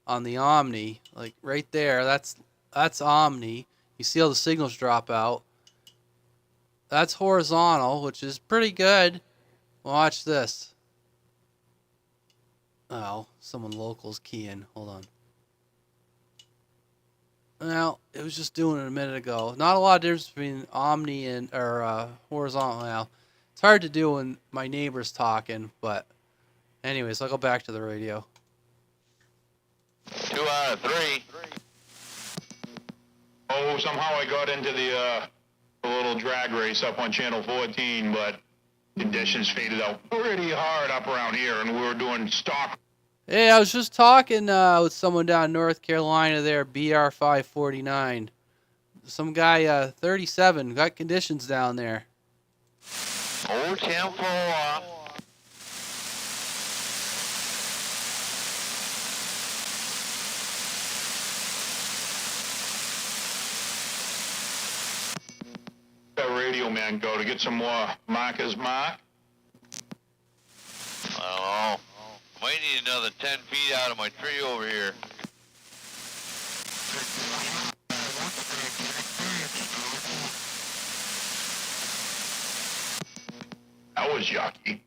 Speaker 2: on the Omni. Like right there, that's Omni. You see how the signals drop out. That's horizontal, which is pretty good. Watch this. Oh, someone local's keying. Hold on. Well, it was just doing it a minute ago. Not a lot of difference between Omni and horizontal now. It's hard to do when my neighbor's talking, but anyways, I'll go back to the radio.
Speaker 3: 2 out of 3.
Speaker 1: Oh, somehow I got into the little drag race up on Channel 14, but conditions faded out pretty hard up around here, and we were doing stock.
Speaker 2: Hey, I was just talking with someone down in North Carolina there, BR549. Some guy, 37, got conditions down there.
Speaker 3: Oh, 10-4.
Speaker 1: That Radio Man go to get some more Marcus Mark.
Speaker 3: Oh, might need another 10 feet out of my tree over here.
Speaker 1: That was yucky.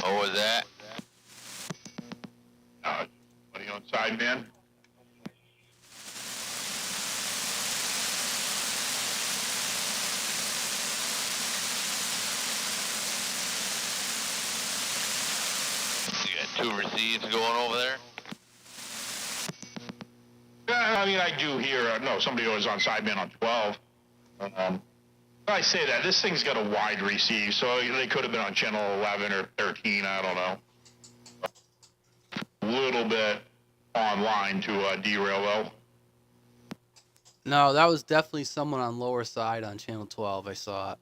Speaker 3: What was that?
Speaker 1: What are you on sideman?
Speaker 3: You got 2 receives going over there?
Speaker 1: I mean, I do hear, no, somebody was on sideman on 12. I say that, this thing's got a wide receive, so they could have been on channel 11 or 13, I don't know. A little bit online to derail, though.
Speaker 2: No, that was definitely someone on lower side on channel 12. I saw it.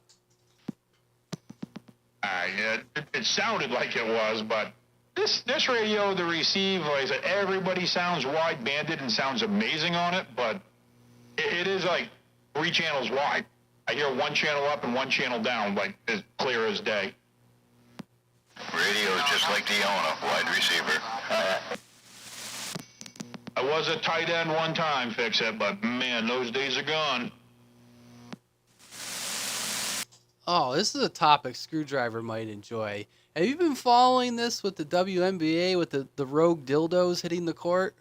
Speaker 1: It sounded like it was, but this radio, the receive, like I said, everybody sounds wide banded and sounds amazing on it, but it is like 3 channels wide. I hear 1 channel up and 1 channel down, like as clear as day.
Speaker 3: Radio is just like the owner, wide receiver.
Speaker 1: I was a tight end one time, Fix It, but man, those days are gone.
Speaker 2: Oh, this is a topic Screwdriver might enjoy. Have you been following this with the WNBA with the rogue dildos hitting the court?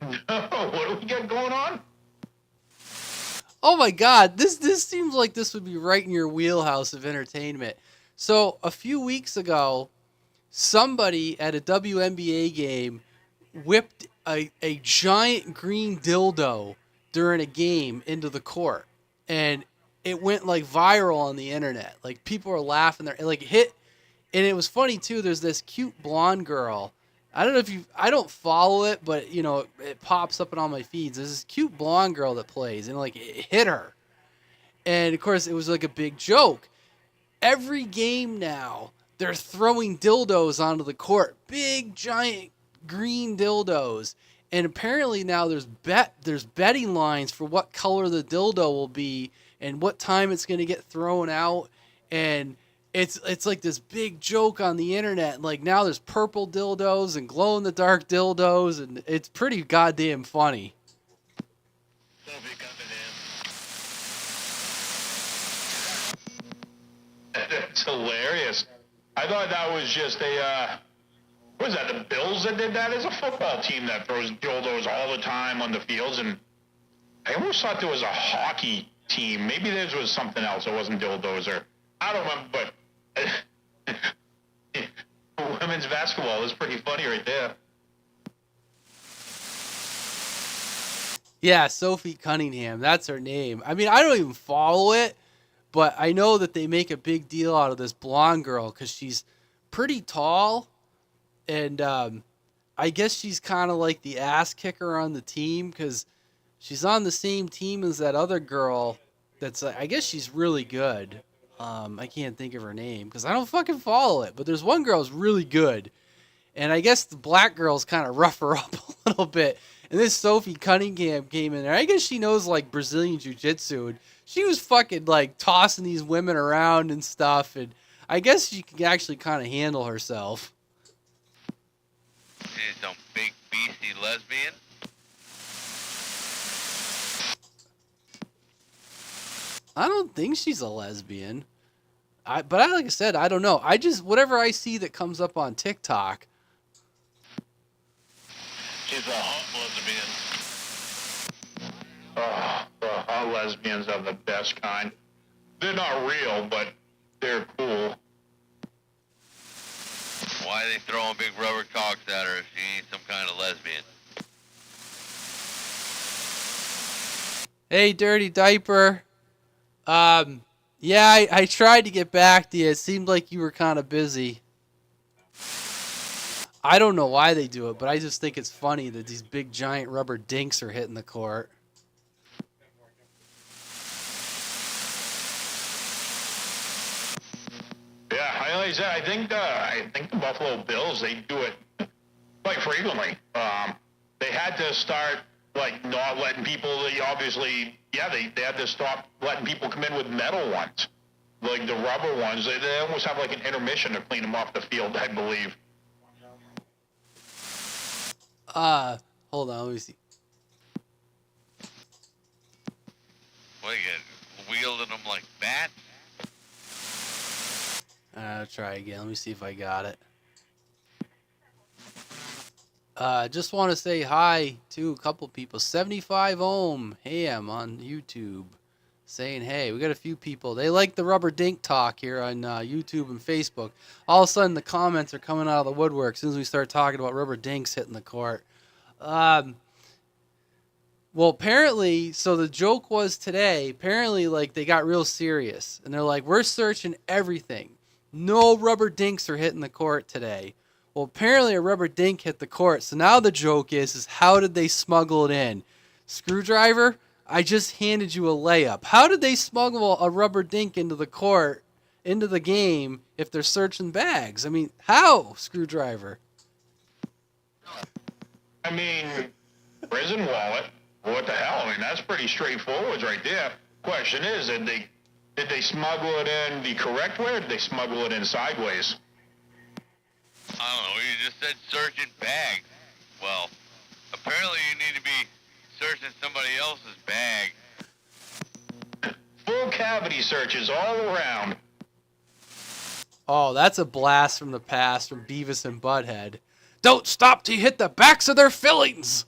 Speaker 1: What do we got going on?
Speaker 2: Oh my God, this seems like this would be right in your wheelhouse of entertainment. So a few weeks ago, somebody at a WNBA game whipped a giant green dildo during a game into the court, and it went like viral on the internet. Like people were laughing there, like hit, and it was funny too. There's this cute blonde girl. I don't know if I don't follow it, but you know, it pops up in all my feeds. There's this cute blonde girl that plays, and like it hit her. And of course, it was like a big joke. Every game now, they're throwing dildos onto the court. Big, giant green dildos. And apparently now there's betting lines for what color the dildo will be and what time it's going to get thrown out. And it's like this big joke on the internet. Like now there's purple dildos and glow in the dark dildos, and it's pretty goddamn funny.
Speaker 1: That's hilarious. I thought that was just a, what was that, the Bills that did that? As a football team that throws dildos all the time on the fields, and I almost thought there was a hockey team. Maybe theirs was something else. It wasn't dildos, or I don't remember, but women's basketball is pretty funny right there.
Speaker 2: Yeah, Sophie Cunningham. That's her name. I mean, I don't even follow it, but I know that they make a big deal out of this blonde girl because she's pretty tall, and I guess she's kind of like the ass kicker on the team because she's on the same team as that other girl that's, I guess she's really good. I can't think of her name because I don't fucking follow it, but there's one girl who's really good, and I guess the black girl's kind of rough her up a little bit. And this Sophie Cunningham came in there. I guess she knows, like, Brazilian Jiu-Jitsu. And she was fucking, like, tossing these women around and stuff. And I guess she can actually kind of handle herself.
Speaker 3: She's some big beastie lesbian.
Speaker 2: I don't think she's a lesbian. Like I said, I don't know. I just, whatever I see that comes up on TikTok.
Speaker 3: She's a hot lesbian.
Speaker 1: Hot lesbians are the best kind. They're not real, but they're cool.
Speaker 3: Why are they throwing big rubber cocks at her if she ain't some kind of lesbian?
Speaker 2: Hey, Dirty Diaper. Yeah, I tried to get back to you. It seemed like you were kind of busy. I don't know why they do it, but I just think it's funny that these big giant rubber dinks are hitting the court.
Speaker 1: Yeah, like I said, I think the Buffalo Bills, they do it quite frequently. They had to start, like, not letting people, they had to stop letting people come in with metal ones. Like the rubber ones, they almost have like an intermission to clean them off the field, I believe.
Speaker 2: Hold on, let me see.
Speaker 3: What, you get wielding them like bats?
Speaker 2: I'll try again. Let me see if I got it. Just want to say hi to a couple people. 75 Ohm Ham on YouTube saying, hey, we got a few people. They like the rubber dink talk here on YouTube and Facebook. All of a sudden, the comments are coming out of the woodwork as soon as we start talking about rubber dinks hitting the court. Well, apparently, so the joke was today, apparently, like, they got real serious. And they're like, we're searching everything. No rubber dinks are hitting the court today. Well, apparently a rubber dink hit the court. So now the joke is how did they smuggle it in? Screwdriver, I just handed you a layup. How did they smuggle a rubber dink into the court, into the game, if they're searching bags? I mean, how, Screwdriver?
Speaker 1: I mean, prison wallet. What the hell? I mean, that's pretty straightforward right there. Question is, did they smuggle it in the correct way, or did they smuggle it in sideways?
Speaker 3: I don't know, you just said searching bags. Well, apparently you need to be searching somebody else's bag.
Speaker 1: Full cavity searches all around.
Speaker 2: Oh, that's a blast from the past from Beavis and Butthead. Don't stop till you hit the backs of their fillings.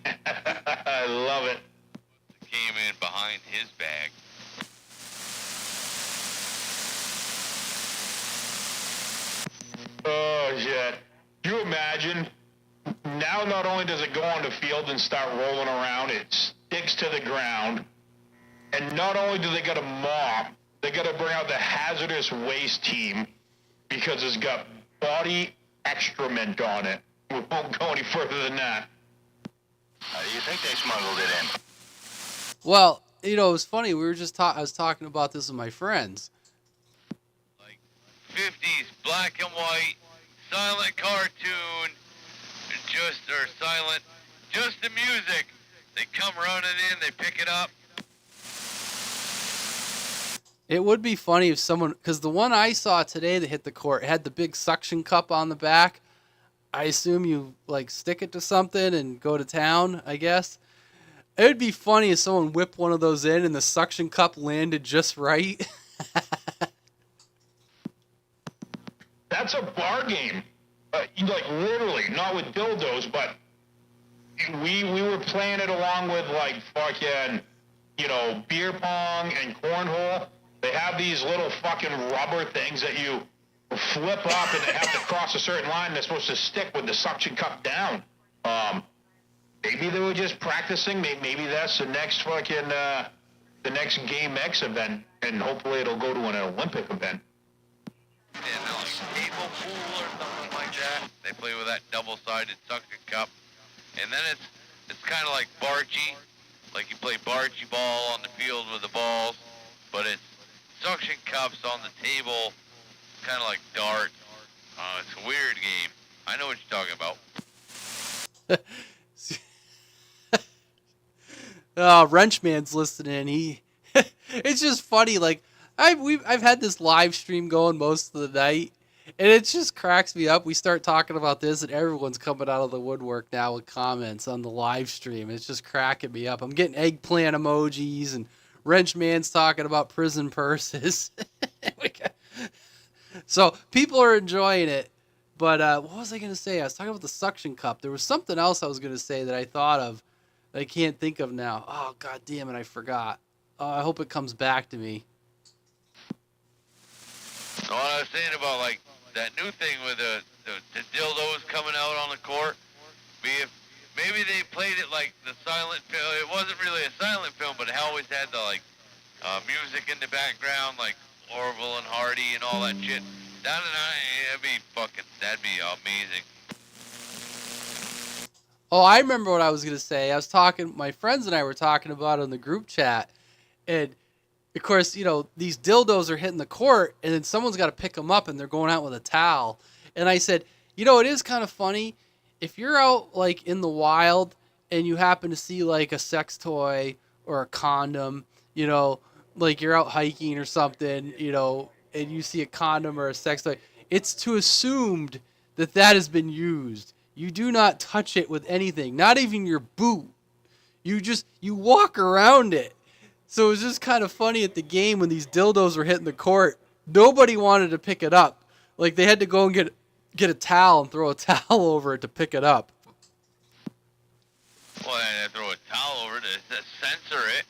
Speaker 1: I love it.
Speaker 3: Came in behind his bag.
Speaker 1: Oh, shit. Can you imagine? Now not only does it go on the field and start rolling around, it sticks to the ground. And not only do they got to mop, they got to bring out the hazardous waste team because it's got body excrement on it. We won't go any further than that.
Speaker 3: You think they smuggled it in?
Speaker 2: Well, you know, it was funny. We were just I was talking about this with my friends.
Speaker 3: Like 50s black and white, silent cartoon, just the music. They come running in, they pick it up.
Speaker 2: It would be funny if someone, because the one I saw today that hit the court had the big suction cup on the back. I assume you, like, stick it to something and go to town, I guess. It would be funny if someone whipped one of those in and the suction cup landed just right.
Speaker 1: That's a bar game. Like literally, not with dildos, but we were playing it along with like fucking, beer pong and cornhole. They have these little fucking rubber things that you flip up and they have to cross a certain line. They're supposed to stick with the suction cup down. Maybe they were just practicing. Maybe that's the next fucking, the next Game X event, and hopefully it'll go to an Olympic event.
Speaker 3: Yeah, like table pool or something like that. They play with that double-sided suction cup, and then it's kind of like bargee, like you play bargee ball on the field with the balls, but it's suction cups on the table, kind of like darts. It's a weird game. I know what you're talking about.
Speaker 2: Oh, Wrenchman's listening. It's just funny. Like I've had this live stream going most of the night, and it just cracks me up. We start talking about this, and everyone's coming out of the woodwork now with comments on the live stream. It's just cracking me up. I'm getting eggplant emojis, and Wrenchman's talking about prison purses. So people are enjoying it. But what was I going to say? I was talking about the suction cup. There was something else I was going to say that I thought of that I can't think of now. Oh, God damn it, I forgot. I hope it comes back to me.
Speaker 3: So what I was saying about like that new thing with the dildos coming out on the court, maybe they played it like the silent film. It wasn't really a silent film, but it always had the like music in the background, like Orville and Hardy and all that shit. That'd be amazing.
Speaker 2: Oh, I remember what I was going to say. My friends and I were talking about it in the group chat. And, of course, these dildos are hitting the court, and then someone's got to pick them up, and they're going out with a towel. And I said, it is kind of funny. If you're out, like, in the wild, and you happen to see, like, a sex toy or a condom, like you're out hiking or something, and you see a condom or a sex toy, it's to assumed that has been used. You do not touch it with anything, not even your boot. You walk around it. So it was just kind of funny at the game when these dildos were hitting the court. Nobody wanted to pick it up. Like they had to go and get a towel and throw a towel over it to pick it up.
Speaker 3: Well, I had to throw a towel over it to censor it.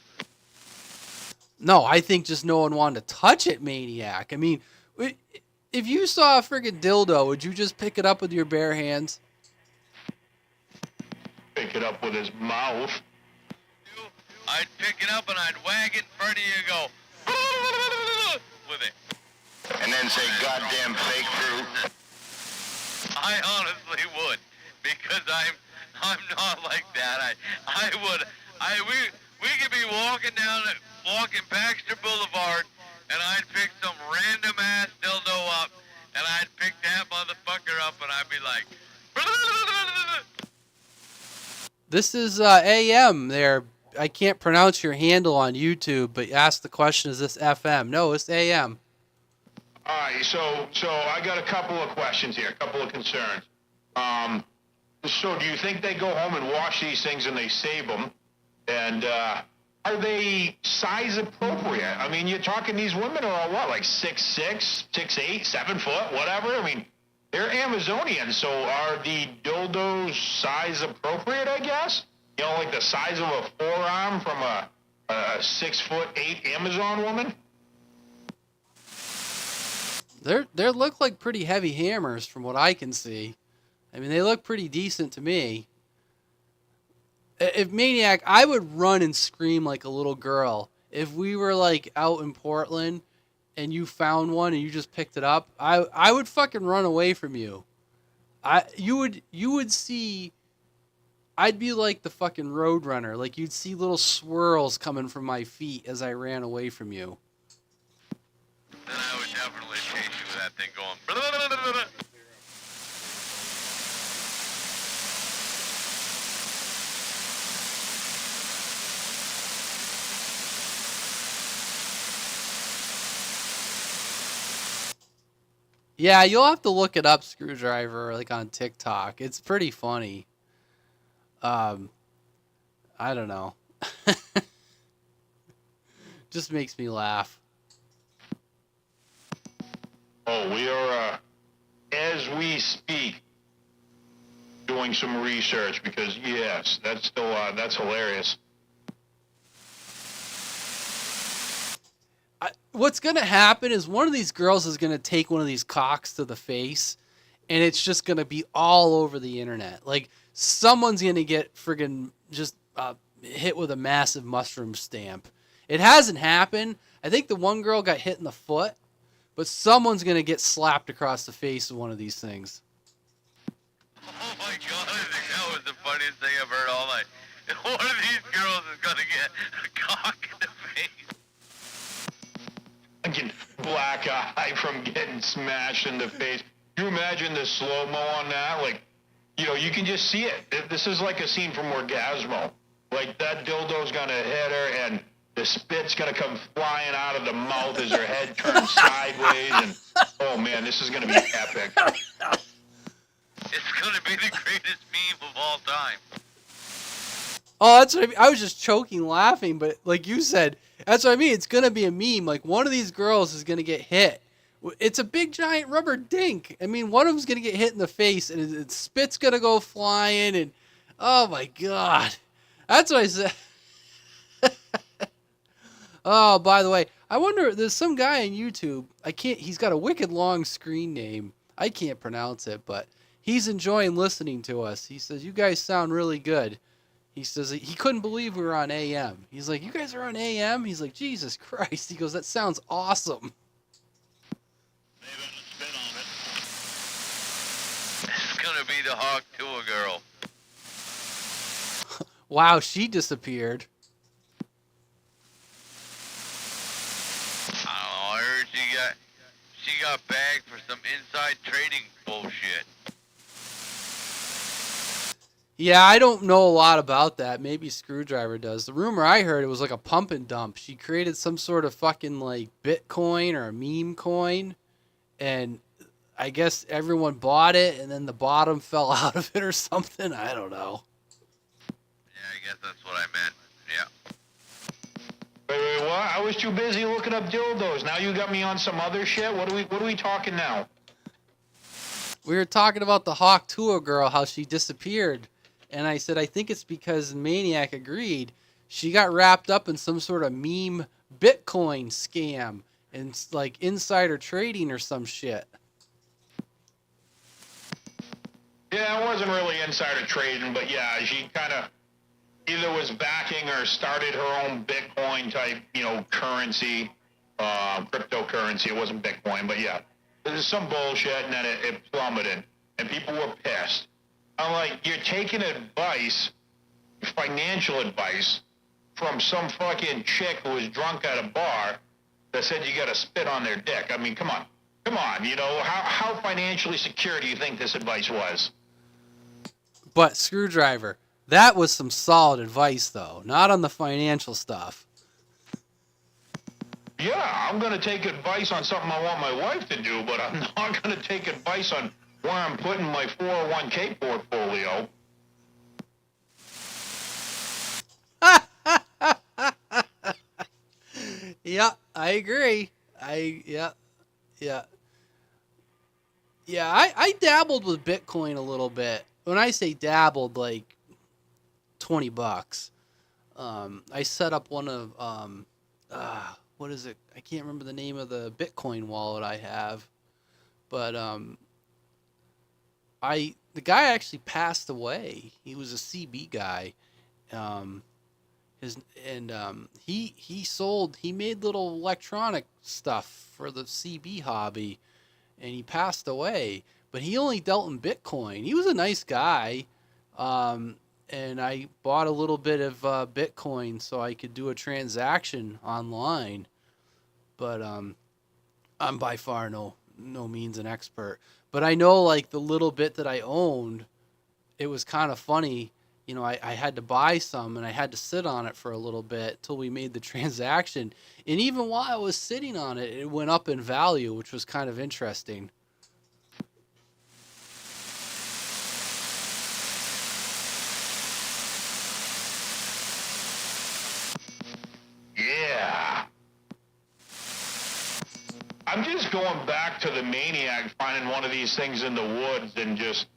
Speaker 2: No, I think just no one wanted to touch it, Maniac. I mean, if you saw a friggin' dildo, would you just pick it up with your bare hands?
Speaker 1: Pick it up with his mouth.
Speaker 3: I'd pick it up and I'd wag it in front of you and go with it.
Speaker 4: And then say, goddamn fake fruit.
Speaker 3: I honestly would, because I'm not like that. We could be walking Baxter Boulevard, and I'd pick some random ass dildo up, and I'd pick that motherfucker up, and I'd be like,
Speaker 2: This is AM there. I can't pronounce your handle on YouTube, but ask the question, is this FM? No, it's AM.
Speaker 1: All right, so I got a couple of questions here, a couple of concerns. So do you think they go home and wash these things and they save them? And are they size appropriate? I mean, you're talking these women are what, like 6'6", 6'8", 7 foot, whatever? I mean, they're Amazonians, so are the dildos size appropriate, I guess? Like the size of a forearm from a 6'8" Amazon woman?
Speaker 2: They look like pretty heavy hammers from what I can see. I mean, they look pretty decent to me. If Maniac, I would run and scream like a little girl. If we were like out in Portland and you found one and you just picked it up, I would fucking run away from you. You would see, I'd be like the fucking road runner. Like you'd see little swirls coming from my feet as I ran away from you.
Speaker 3: then I would definitely chase you with that thing going.
Speaker 2: Yeah, you'll have to look it up, Screwdriver, like on TikTok. It's pretty funny. I don't know. Just makes me laugh.
Speaker 1: Oh, we are, as we speak, doing some research because, yes, that's still, that's hilarious.
Speaker 2: What's going to happen is one of these girls is going to take one of these cocks to the face, and it's just going to be all over the internet. Like, someone's going to get friggin' just hit with a massive mushroom stamp. It hasn't happened. I think the one girl got hit in the foot, but someone's going to get slapped across the face with one of these things.
Speaker 3: Oh my God, I think that was the funniest thing I've heard all night. One of these girls is gonna get a cock in the face.
Speaker 1: Fucking black eye from getting smashed in the face. Can you imagine the slow-mo on that? Like, you know, you can just see it. This is like a scene from Orgasmo. Like, that dildo's gonna hit her, and the spit's gonna come flying out of the mouth as her head turns sideways, and, oh man, this is gonna be epic.
Speaker 3: It's gonna be the greatest meme of all time.
Speaker 2: Oh, that's what I mean. I was just choking laughing, but like you said, that's what I mean. It's going to be a meme. Like, one of these girls is going to get hit. It's a big, giant rubber dink. I mean, one of them's going to get hit in the face, and its spit's going to go flying, and oh, my God. That's what I said. Oh, by the way, I wonder, there's some guy on YouTube. He's got a wicked long screen name. I can't pronounce it, but he's enjoying listening to us. He says, you guys sound really good. He says he couldn't believe we were on AM. He's like, you guys are on AM? He's like, Jesus Christ. He goes, that sounds awesome.
Speaker 3: It's gonna be the Hawk Tuah girl.
Speaker 2: Wow, she disappeared.
Speaker 3: I don't know, I heard she got bagged for some inside trading bullshit.
Speaker 2: Yeah, I don't know a lot about that. Maybe Screwdriver does. The rumor I heard, it was like a pump and dump. She created some sort of fucking like Bitcoin or a meme coin, and I guess everyone bought it, and then the bottom fell out of it or something. I don't know.
Speaker 3: Yeah, I guess that's what I meant. Yeah.
Speaker 1: Wait, what? I was too busy looking up dildos. Now you got me on some other shit? What are we talking now?
Speaker 2: We were talking about the Hawk Tuah girl, how she disappeared. And I said, I think it's because Maniac agreed. She got wrapped up in some sort of meme Bitcoin scam and like insider trading or some shit.
Speaker 1: Yeah, it wasn't really insider trading, but yeah, she kind of either was backing or started her own Bitcoin type, you know, currency, cryptocurrency. It wasn't Bitcoin, but yeah. There's some bullshit, and then it plummeted, and people were pissed. I'm like, you're taking advice, financial advice, from some fucking chick who was drunk at a bar that said you gotta spit on their dick. I mean, come on, you know, how financially secure do you think this advice was?
Speaker 2: But Screwdriver, that was some solid advice, though. Not on the financial stuff.
Speaker 1: Yeah, I'm gonna take advice on something I want my wife to do, but I'm not gonna take advice on where I'm putting my 401k portfolio.
Speaker 2: Yeah, I agree. Yeah. I dabbled with Bitcoin a little bit. When I say dabbled, like $20. I set up one of what is it? I can't remember the name of the Bitcoin wallet I have, but the guy actually passed away. He was a CB guy. He made little electronic stuff for the CB hobby, and he passed away. But he only dealt in Bitcoin. He was a nice guy, and I bought a little bit of Bitcoin so I could do a transaction online. But I'm by far no means an expert. But I know, like, the little bit that I owned, it was kind of funny. You know, I had to buy some, and I had to sit on it for a little bit till we made the transaction. And even while I was sitting on it, it went up in value, which was kind of interesting.
Speaker 1: Yeah. I'm just going back to the maniac finding one of these things in the woods and just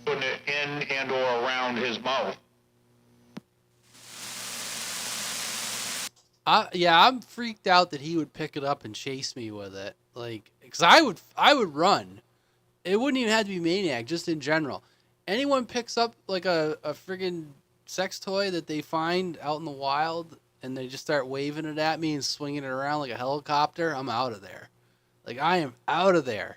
Speaker 1: putting it in and or around his mouth.
Speaker 2: Yeah, I'm freaked out that he would pick it up and chase me with it. Like, because I would run. It wouldn't even have to be maniac, just in general. Anyone picks up like a friggin' sex toy that they find out in the wild and they just start waving it at me and swinging it around like a helicopter, I'm out of there. Like, I am out of there.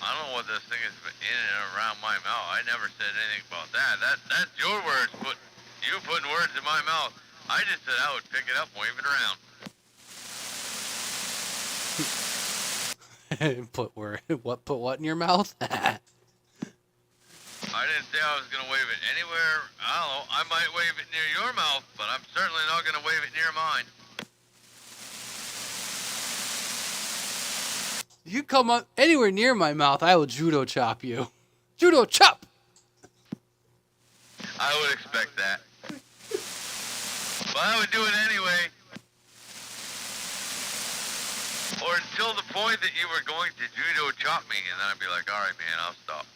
Speaker 3: I don't know what this thing is in and around my mouth. I never said anything about that. That's your words. You putting words in my mouth. I just said I would pick it up and wave it around.
Speaker 2: Put what in your mouth?
Speaker 3: I didn't say I was going to wave it anywhere. I don't know. I might wave it near your mouth, but I'm certainly not going to wave it near mine.
Speaker 2: You come up anywhere near my mouth, I will judo chop you. Judo chop!
Speaker 3: I would expect that. But I would do it anyway. Or until the point that you were going to judo chop me, and then I'd be like, all right, man, I'll stop.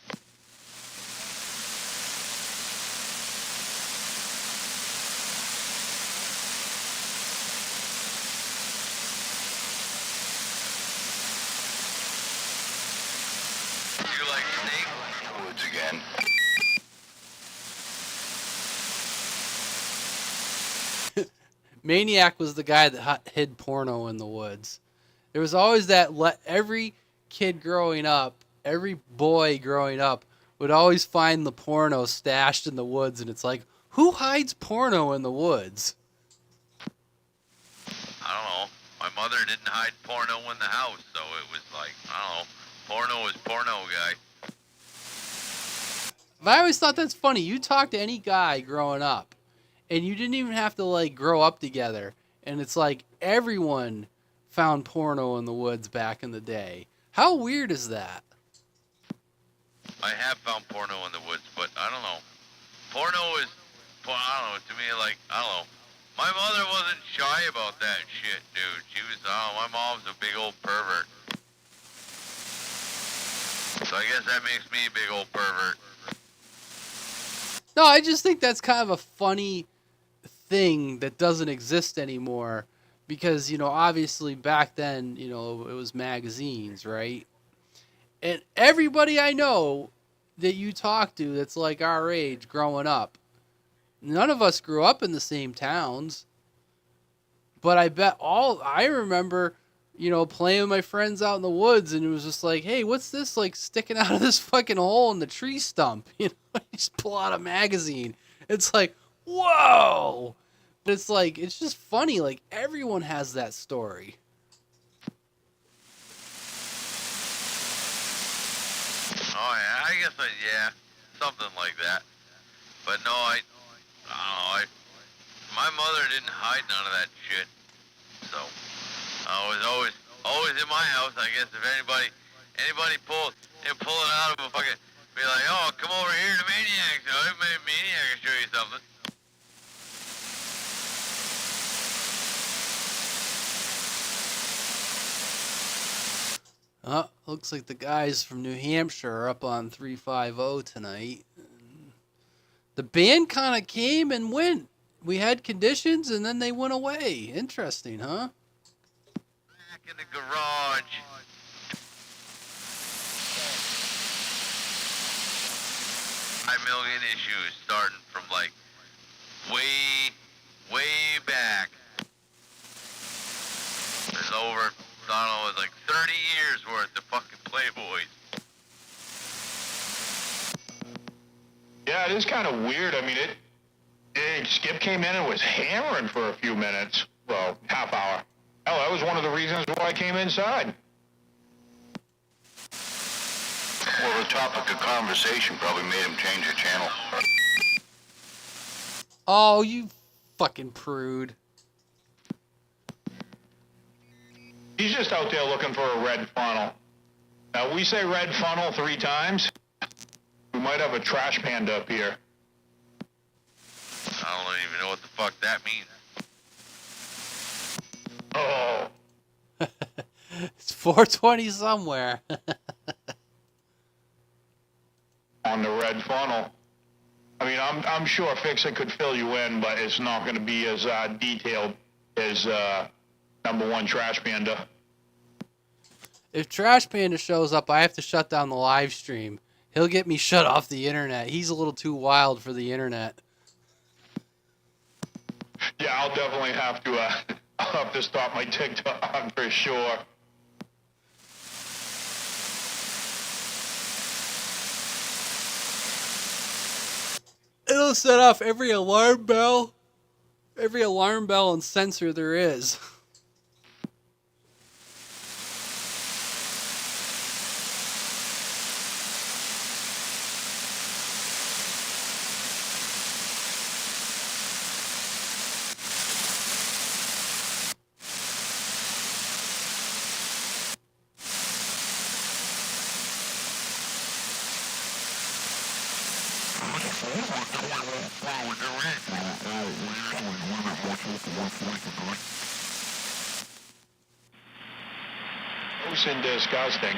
Speaker 3: You like snake? Woods again.
Speaker 2: Maniac was the guy that hid porno in the woods. There was always that. Every kid growing up, every boy growing up, would always find the porno stashed in the woods, and it's like, who hides porno in the woods?
Speaker 3: I don't know. My mother didn't hide porno in the house, so it was like, I don't know. Porno is porno, guy.
Speaker 2: But I always thought that's funny. You talk to any guy growing up, and you didn't even have to like grow up together, and it's like everyone found porno in the woods back in the day. How weird is that?
Speaker 3: I have found porno in the woods, but I don't know. Porno is, I don't know, to me, like, I don't know. My mother wasn't shy about that shit, dude. She was, my mom's a big old pervert. So I guess that makes me a big old pervert.
Speaker 2: No, I just think that's kind of a funny thing that doesn't exist anymore because, you know, obviously back then, you know, it was magazines, right? And everybody I know that you talk to that's like our age growing up, none of us grew up in the same towns. But I bet I remember, you know, playing with my friends out in the woods, and it was just like, hey, what's this like sticking out of this fucking hole in the tree stump? You know, you just pull out a magazine. It's like, whoa! But it's like, it's just funny. Like, everyone has that story.
Speaker 3: Oh, yeah, I guess, yeah, something like that. But no, I don't know, my mother didn't hide none of that shit. So, I was always in my house. I guess if anybody pull it out of a fucking, be like, oh, come over here to Maniac. So I made Maniac can show you something.
Speaker 2: Looks like the guys from New Hampshire are up on 350 tonight. The band kind of came and went. We had conditions, and then they went away. Interesting, huh?
Speaker 3: Back in the garage. $5 million issues starting from like way back. There's over, I don't know, it's like 30 years worth of fucking Playboys.
Speaker 1: Yeah, it is kind of weird. I mean, Skip came in and was hammering for a few minutes. Well, half hour. Hell, that was one of the reasons why I came inside.
Speaker 4: Well, the topic of conversation probably made him change the channel.
Speaker 2: Oh, you fucking prude.
Speaker 1: He's just out there looking for a red funnel. Now, we say red funnel 3 times. We might have a trash panda up here.
Speaker 3: I don't even know what the fuck that means.
Speaker 1: Oh,
Speaker 2: 420 somewhere.
Speaker 1: On the red funnel. I mean, I'm sure Fix-It could fill you in, but it's not going to be as detailed as number one Trash Panda.
Speaker 2: If Trash Panda shows up, I have to shut down the live stream. He'll get me shut off the internet. He's a little too wild for the internet.
Speaker 1: Yeah, I'll definitely have to. I'll have to stop my TikTok for sure.
Speaker 2: It'll set off every alarm bell and sensor there is.
Speaker 1: Gross and disgusting.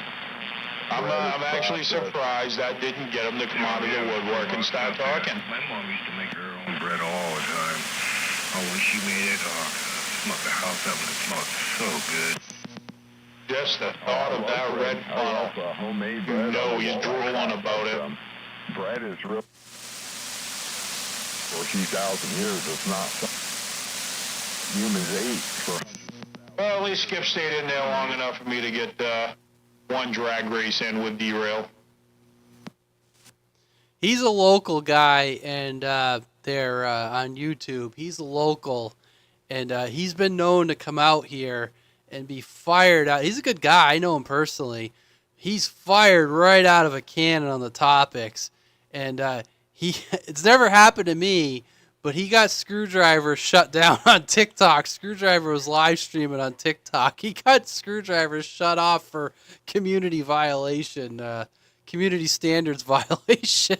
Speaker 1: I'm actually surprised that didn't get him to come out of the woodwork and start talking.
Speaker 7: My mom used to make her own bread all the time. Oh, when she made it, smelled the house up and it smelled so good.
Speaker 1: Just the thought of that red funnel.
Speaker 7: Homemade
Speaker 1: You know he's drooling about it.
Speaker 7: Bread is real. For a few thousand years, it's not something humans ate for.
Speaker 1: Well, at least Skip stayed in there long enough for me to get one drag race in with Derail.
Speaker 2: He's a local guy, and they're on YouTube. He's a local, and he's been known to come out here and be fired out. He's a good guy. I know him personally. He's fired right out of a cannon on the topics, and it's never happened to me, but he got Screwdriver shut down on TikTok. Screwdriver was live streaming on TikTok. He got Screwdriver shut off for community violation, community standards violation.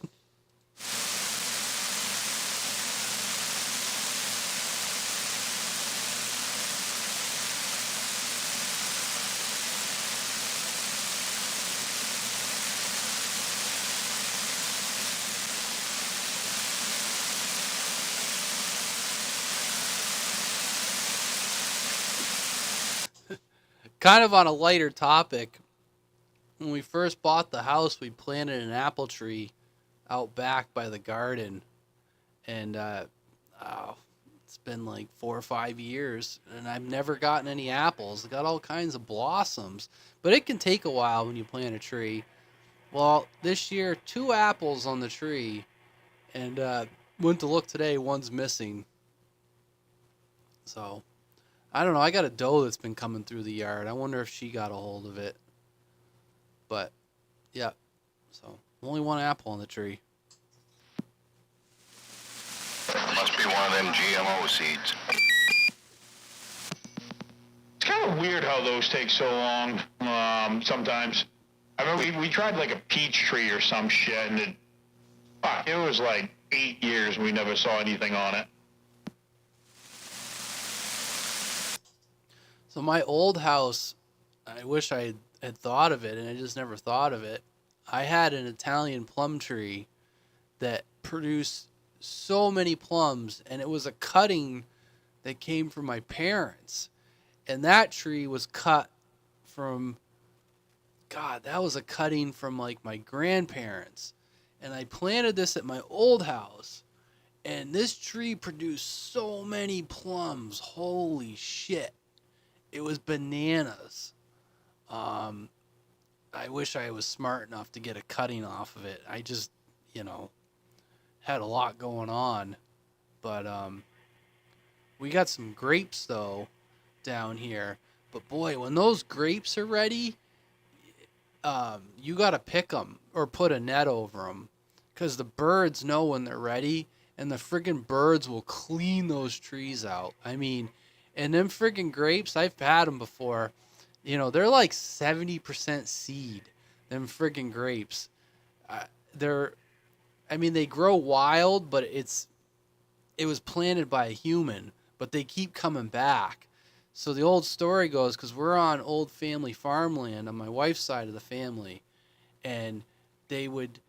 Speaker 2: Kind of on a lighter topic, when we first bought the house, we planted an apple tree out back by the garden. And it's been like 4 or 5 years, and I've never gotten any apples. I got all kinds of blossoms, but it can take a while when you plant a tree. Well, this year, 2 apples on the tree, and went to look today, one's missing. So I don't know. I got a doe that's been coming through the yard. I wonder if she got a hold of it. But, yeah. So, only 1 apple on the tree.
Speaker 3: Must be one of them GMO seeds.
Speaker 1: It's kind of weird how those take so long sometimes. I remember we tried like a peach tree or some shit, and it was like 8 years and we never saw anything on it.
Speaker 2: So my old house, I wish I had thought of it, and I just never thought of it. I had an Italian plum tree that produced so many plums, and it was a cutting that came from my parents. And that tree was cut from, God, that was a cutting from like my grandparents. And I planted this at my old house, and this tree produced so many plums. Holy shit. It was bananas. I wish I was smart enough to get a cutting off of it. I just, had a lot going on. But we got some grapes, though, down here. But, boy, when those grapes are ready, you got to pick them or put a net over them. Because the birds know when they're ready, and the friggin' birds will clean those trees out. I mean, and them friggin' grapes, I've had them before. They're like 70% seed. Them friggin' grapes. They grow wild, but it was planted by a human, but they keep coming back. So the old story goes, because we're on old family farmland on my wife's side of the family, and they would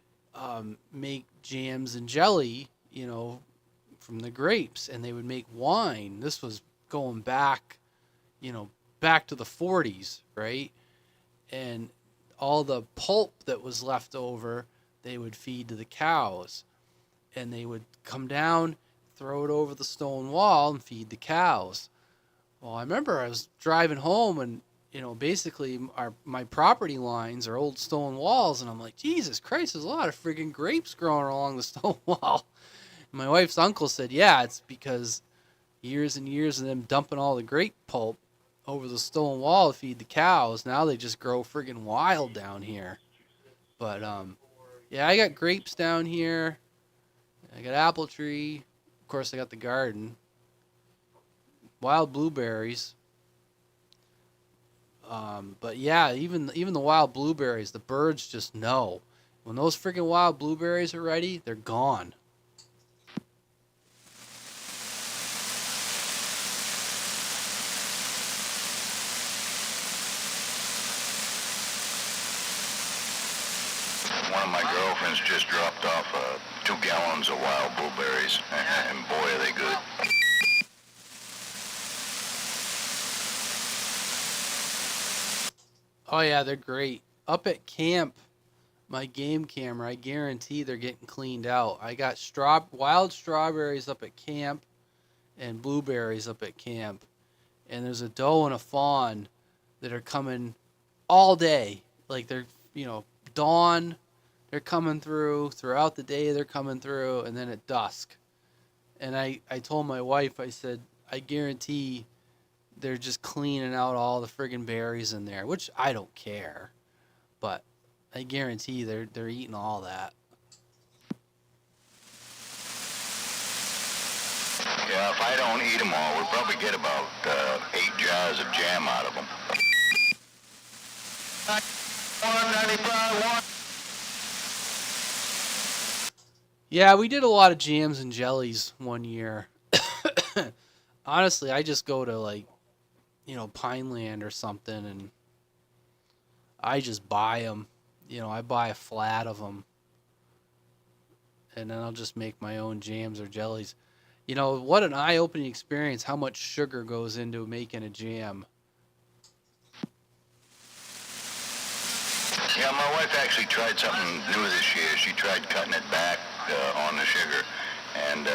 Speaker 2: make jams and jelly, from the grapes, and they would make wine. This was going back, back to the 40s, right? And all the pulp that was left over, they would feed to the cows, and they would come down, throw it over the stone wall, and feed the cows. Well, I remember I was driving home, and basically my property lines are old stone walls, and I'm like, Jesus Christ, there's a lot of friggin' grapes growing along the stone wall. And my wife's uncle said, yeah, it's because years and years of them dumping all the grape pulp over the stone wall to feed the cows. Now they just grow friggin' wild down here. But yeah, I got grapes down here. I got apple tree. Of course, I got the garden. Wild blueberries. But yeah, even the wild blueberries, the birds just know. When those freaking wild blueberries are ready, they're gone.
Speaker 3: One of my girlfriends just dropped off 2 gallons of wild blueberries, and boy, are they good.
Speaker 2: Oh yeah, they're great. Up at camp, my game camera, I guarantee they're getting cleaned out. I got wild strawberries up at camp and blueberries up at camp. And there's a doe and a fawn that are coming all day. Like they're, dawn, they're coming throughout the day they're coming through, and then at dusk. And I told my wife, I said, I guarantee they're just cleaning out all the friggin' berries in there, which I don't care. But I guarantee they're eating all that.
Speaker 3: Yeah, if I don't eat them all, we'll probably get about 8 jars of jam out of them. 195,
Speaker 2: Yeah, we did a lot of jams and jellies one year. Honestly, I just go to Pineland or something, and I just buy them. I buy a flat of them, and then I'll just make my own jams or jellies. What an eye-opening experience how much sugar goes into making a jam.
Speaker 3: Yeah, my wife actually tried something new this year. She tried cutting it back on the sugar, and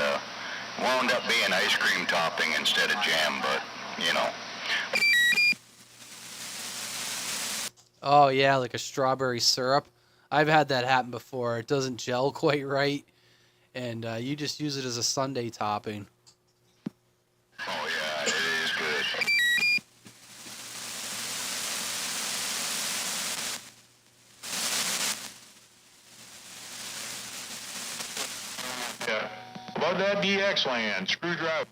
Speaker 3: wound up being ice cream topping instead of jam, but,
Speaker 2: Oh, yeah, like a strawberry syrup. I've had that happen before. It doesn't gel quite right, and you just use it as a sundae topping.
Speaker 3: Oh, yeah, it is good.
Speaker 1: Yeah. About that DX land, screwdriver.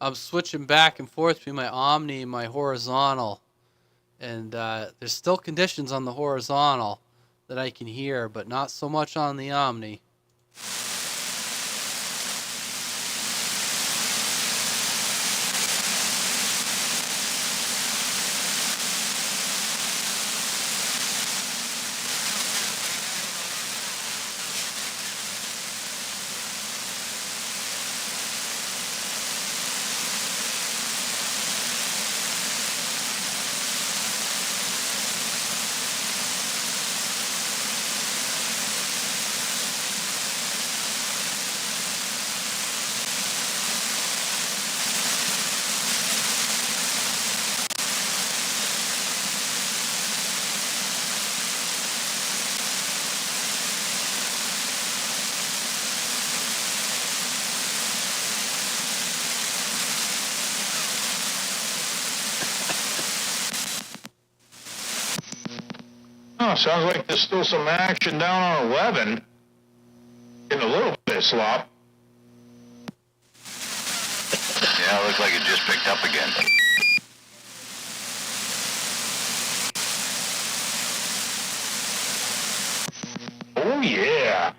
Speaker 2: I'm switching back and forth between my Omni and my horizontal. And there's still conditions on the horizontal that I can hear, but not so much on the Omni.
Speaker 1: Oh, sounds like there's still some action down on 11. Getting a little bit of slop.
Speaker 3: Yeah, it looks like it just picked up again.
Speaker 1: Oh, yeah.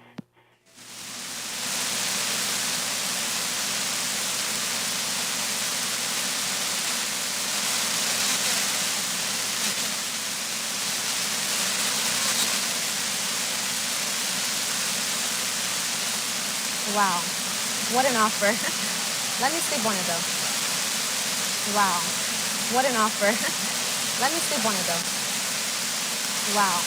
Speaker 8: Wow, what an offer. Let me sleep one of those. Wow, what an offer. Let me sleep one of those. Wow.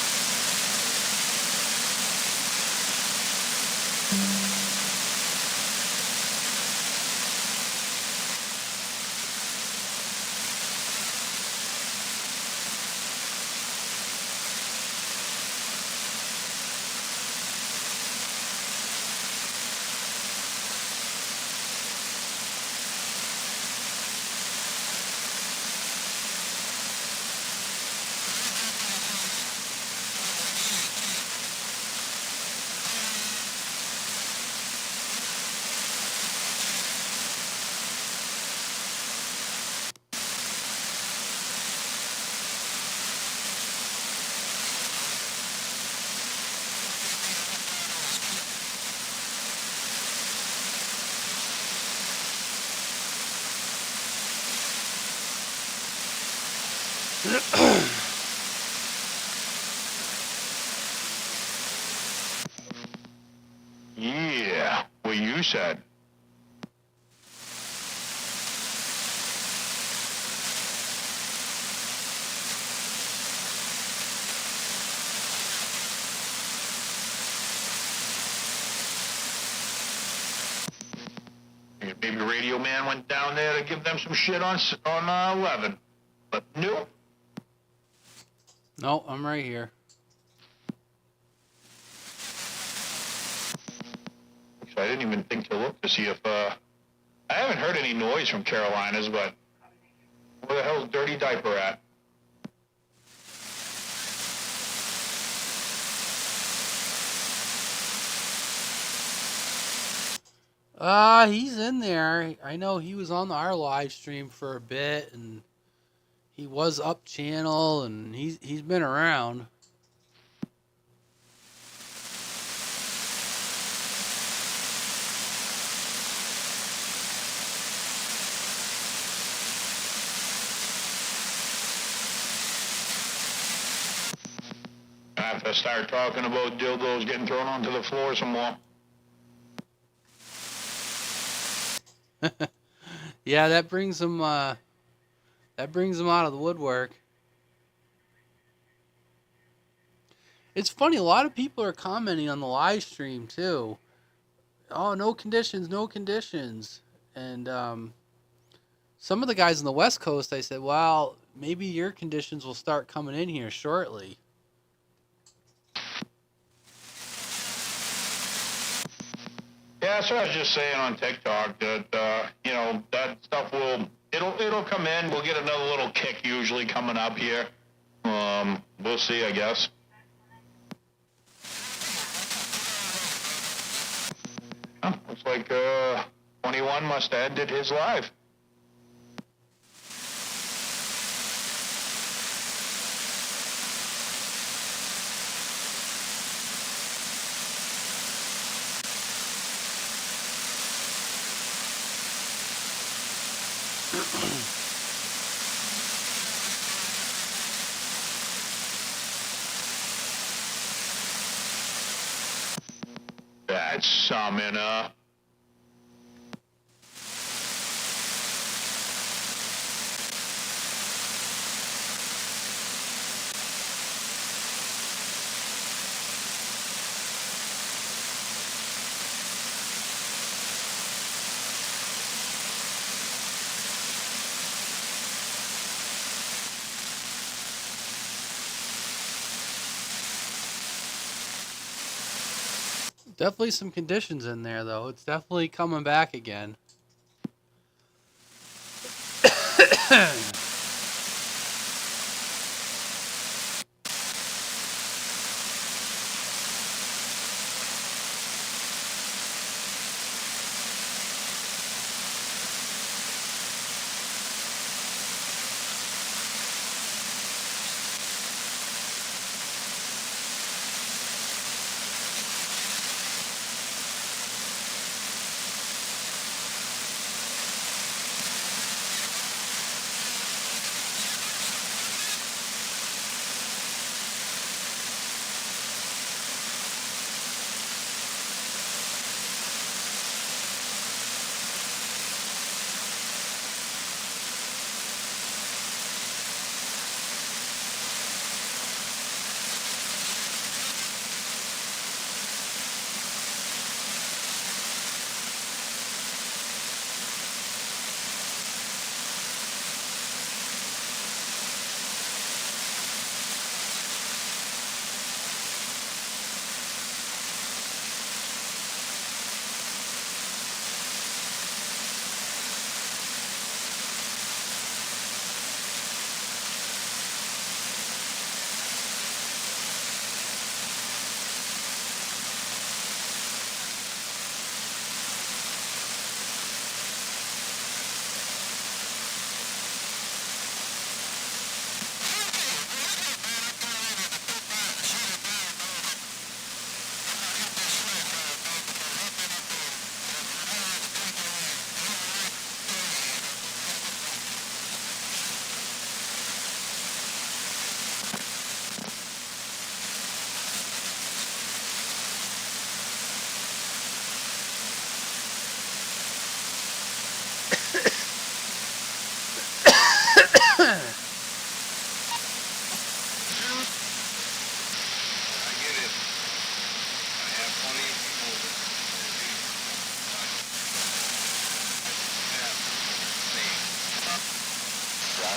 Speaker 1: Yeah, what you said. Maybe Radio Man went down there to give them some shit on 11. But nope.
Speaker 2: No, I'm right here.
Speaker 1: So I didn't even think to look to see if, I haven't heard any noise from Carolinas, but where the hell's Dirty Diaper at?
Speaker 2: He's in there. I know he was on our live stream for a bit, and he was up channel, and he's been around.
Speaker 1: I have to start talking about dildos getting thrown onto the floor some more.
Speaker 2: Yeah, that brings him out of the woodwork. It's funny, a lot of people are commenting on the live stream too. Oh, no conditions, no conditions. And some of the guys on the West Coast, I said, well, maybe your conditions will start coming in here shortly.
Speaker 1: Yeah, that's what I was just saying on TikTok that that stuff it'll come in. We'll get another little kick usually coming up here. We'll see, I guess. Looks like 21 must have ended his live. That's summing up.
Speaker 2: Definitely some conditions in there, though. It's definitely coming back again.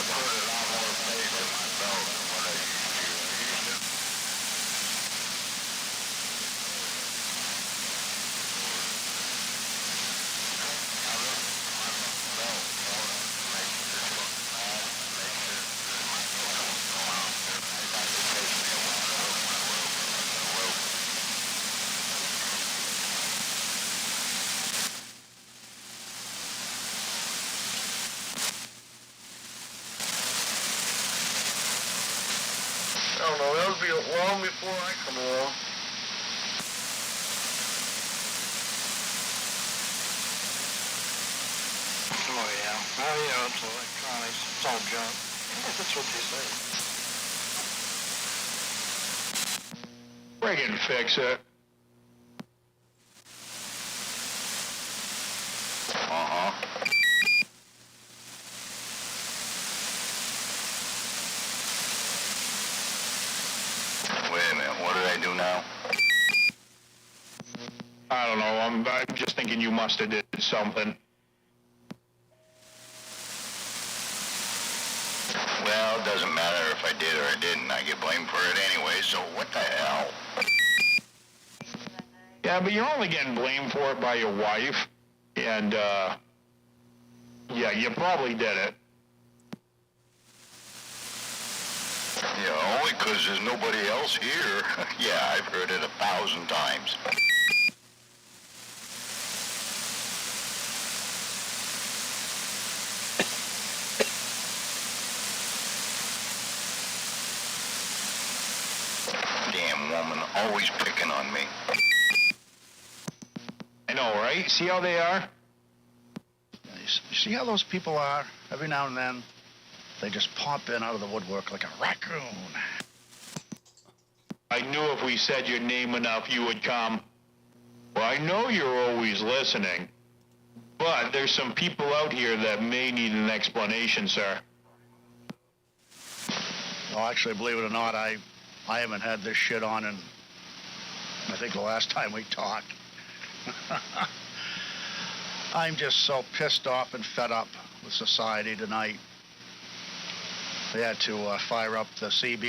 Speaker 3: put a lot more faith in myself than what I used to. I don't know, that'll be long before I come along. Oh yeah, it's electronics, it's all junk. That's what they say.
Speaker 4: Friggin' fix it.
Speaker 3: Uh-huh. Wait a minute, what did I do now?
Speaker 4: I don't know, I'm just thinking you must have did something.
Speaker 3: Well, it doesn't matter if I did or I didn't. I get blamed for it anyway, so what the hell?
Speaker 4: Yeah, but you're only getting blamed for it by your wife. And, yeah, you probably did it.
Speaker 3: Yeah, only 'cause there's nobody else here. Yeah, I've heard it 1,000 times. Damn woman, always picking on me.
Speaker 4: I know, right? See how they are?
Speaker 9: You see how those people are? Every now and then, they just pop in out of the woodwork like a raccoon.
Speaker 4: I knew if we said your name enough, you would come. Well, I know you're always listening, but there's some people out here that may need an explanation, sir.
Speaker 9: Well, actually, believe it or not, I haven't had this shit on in, I think, the last time we talked. I'm just so pissed off and fed up with society tonight. They had to fire up the CB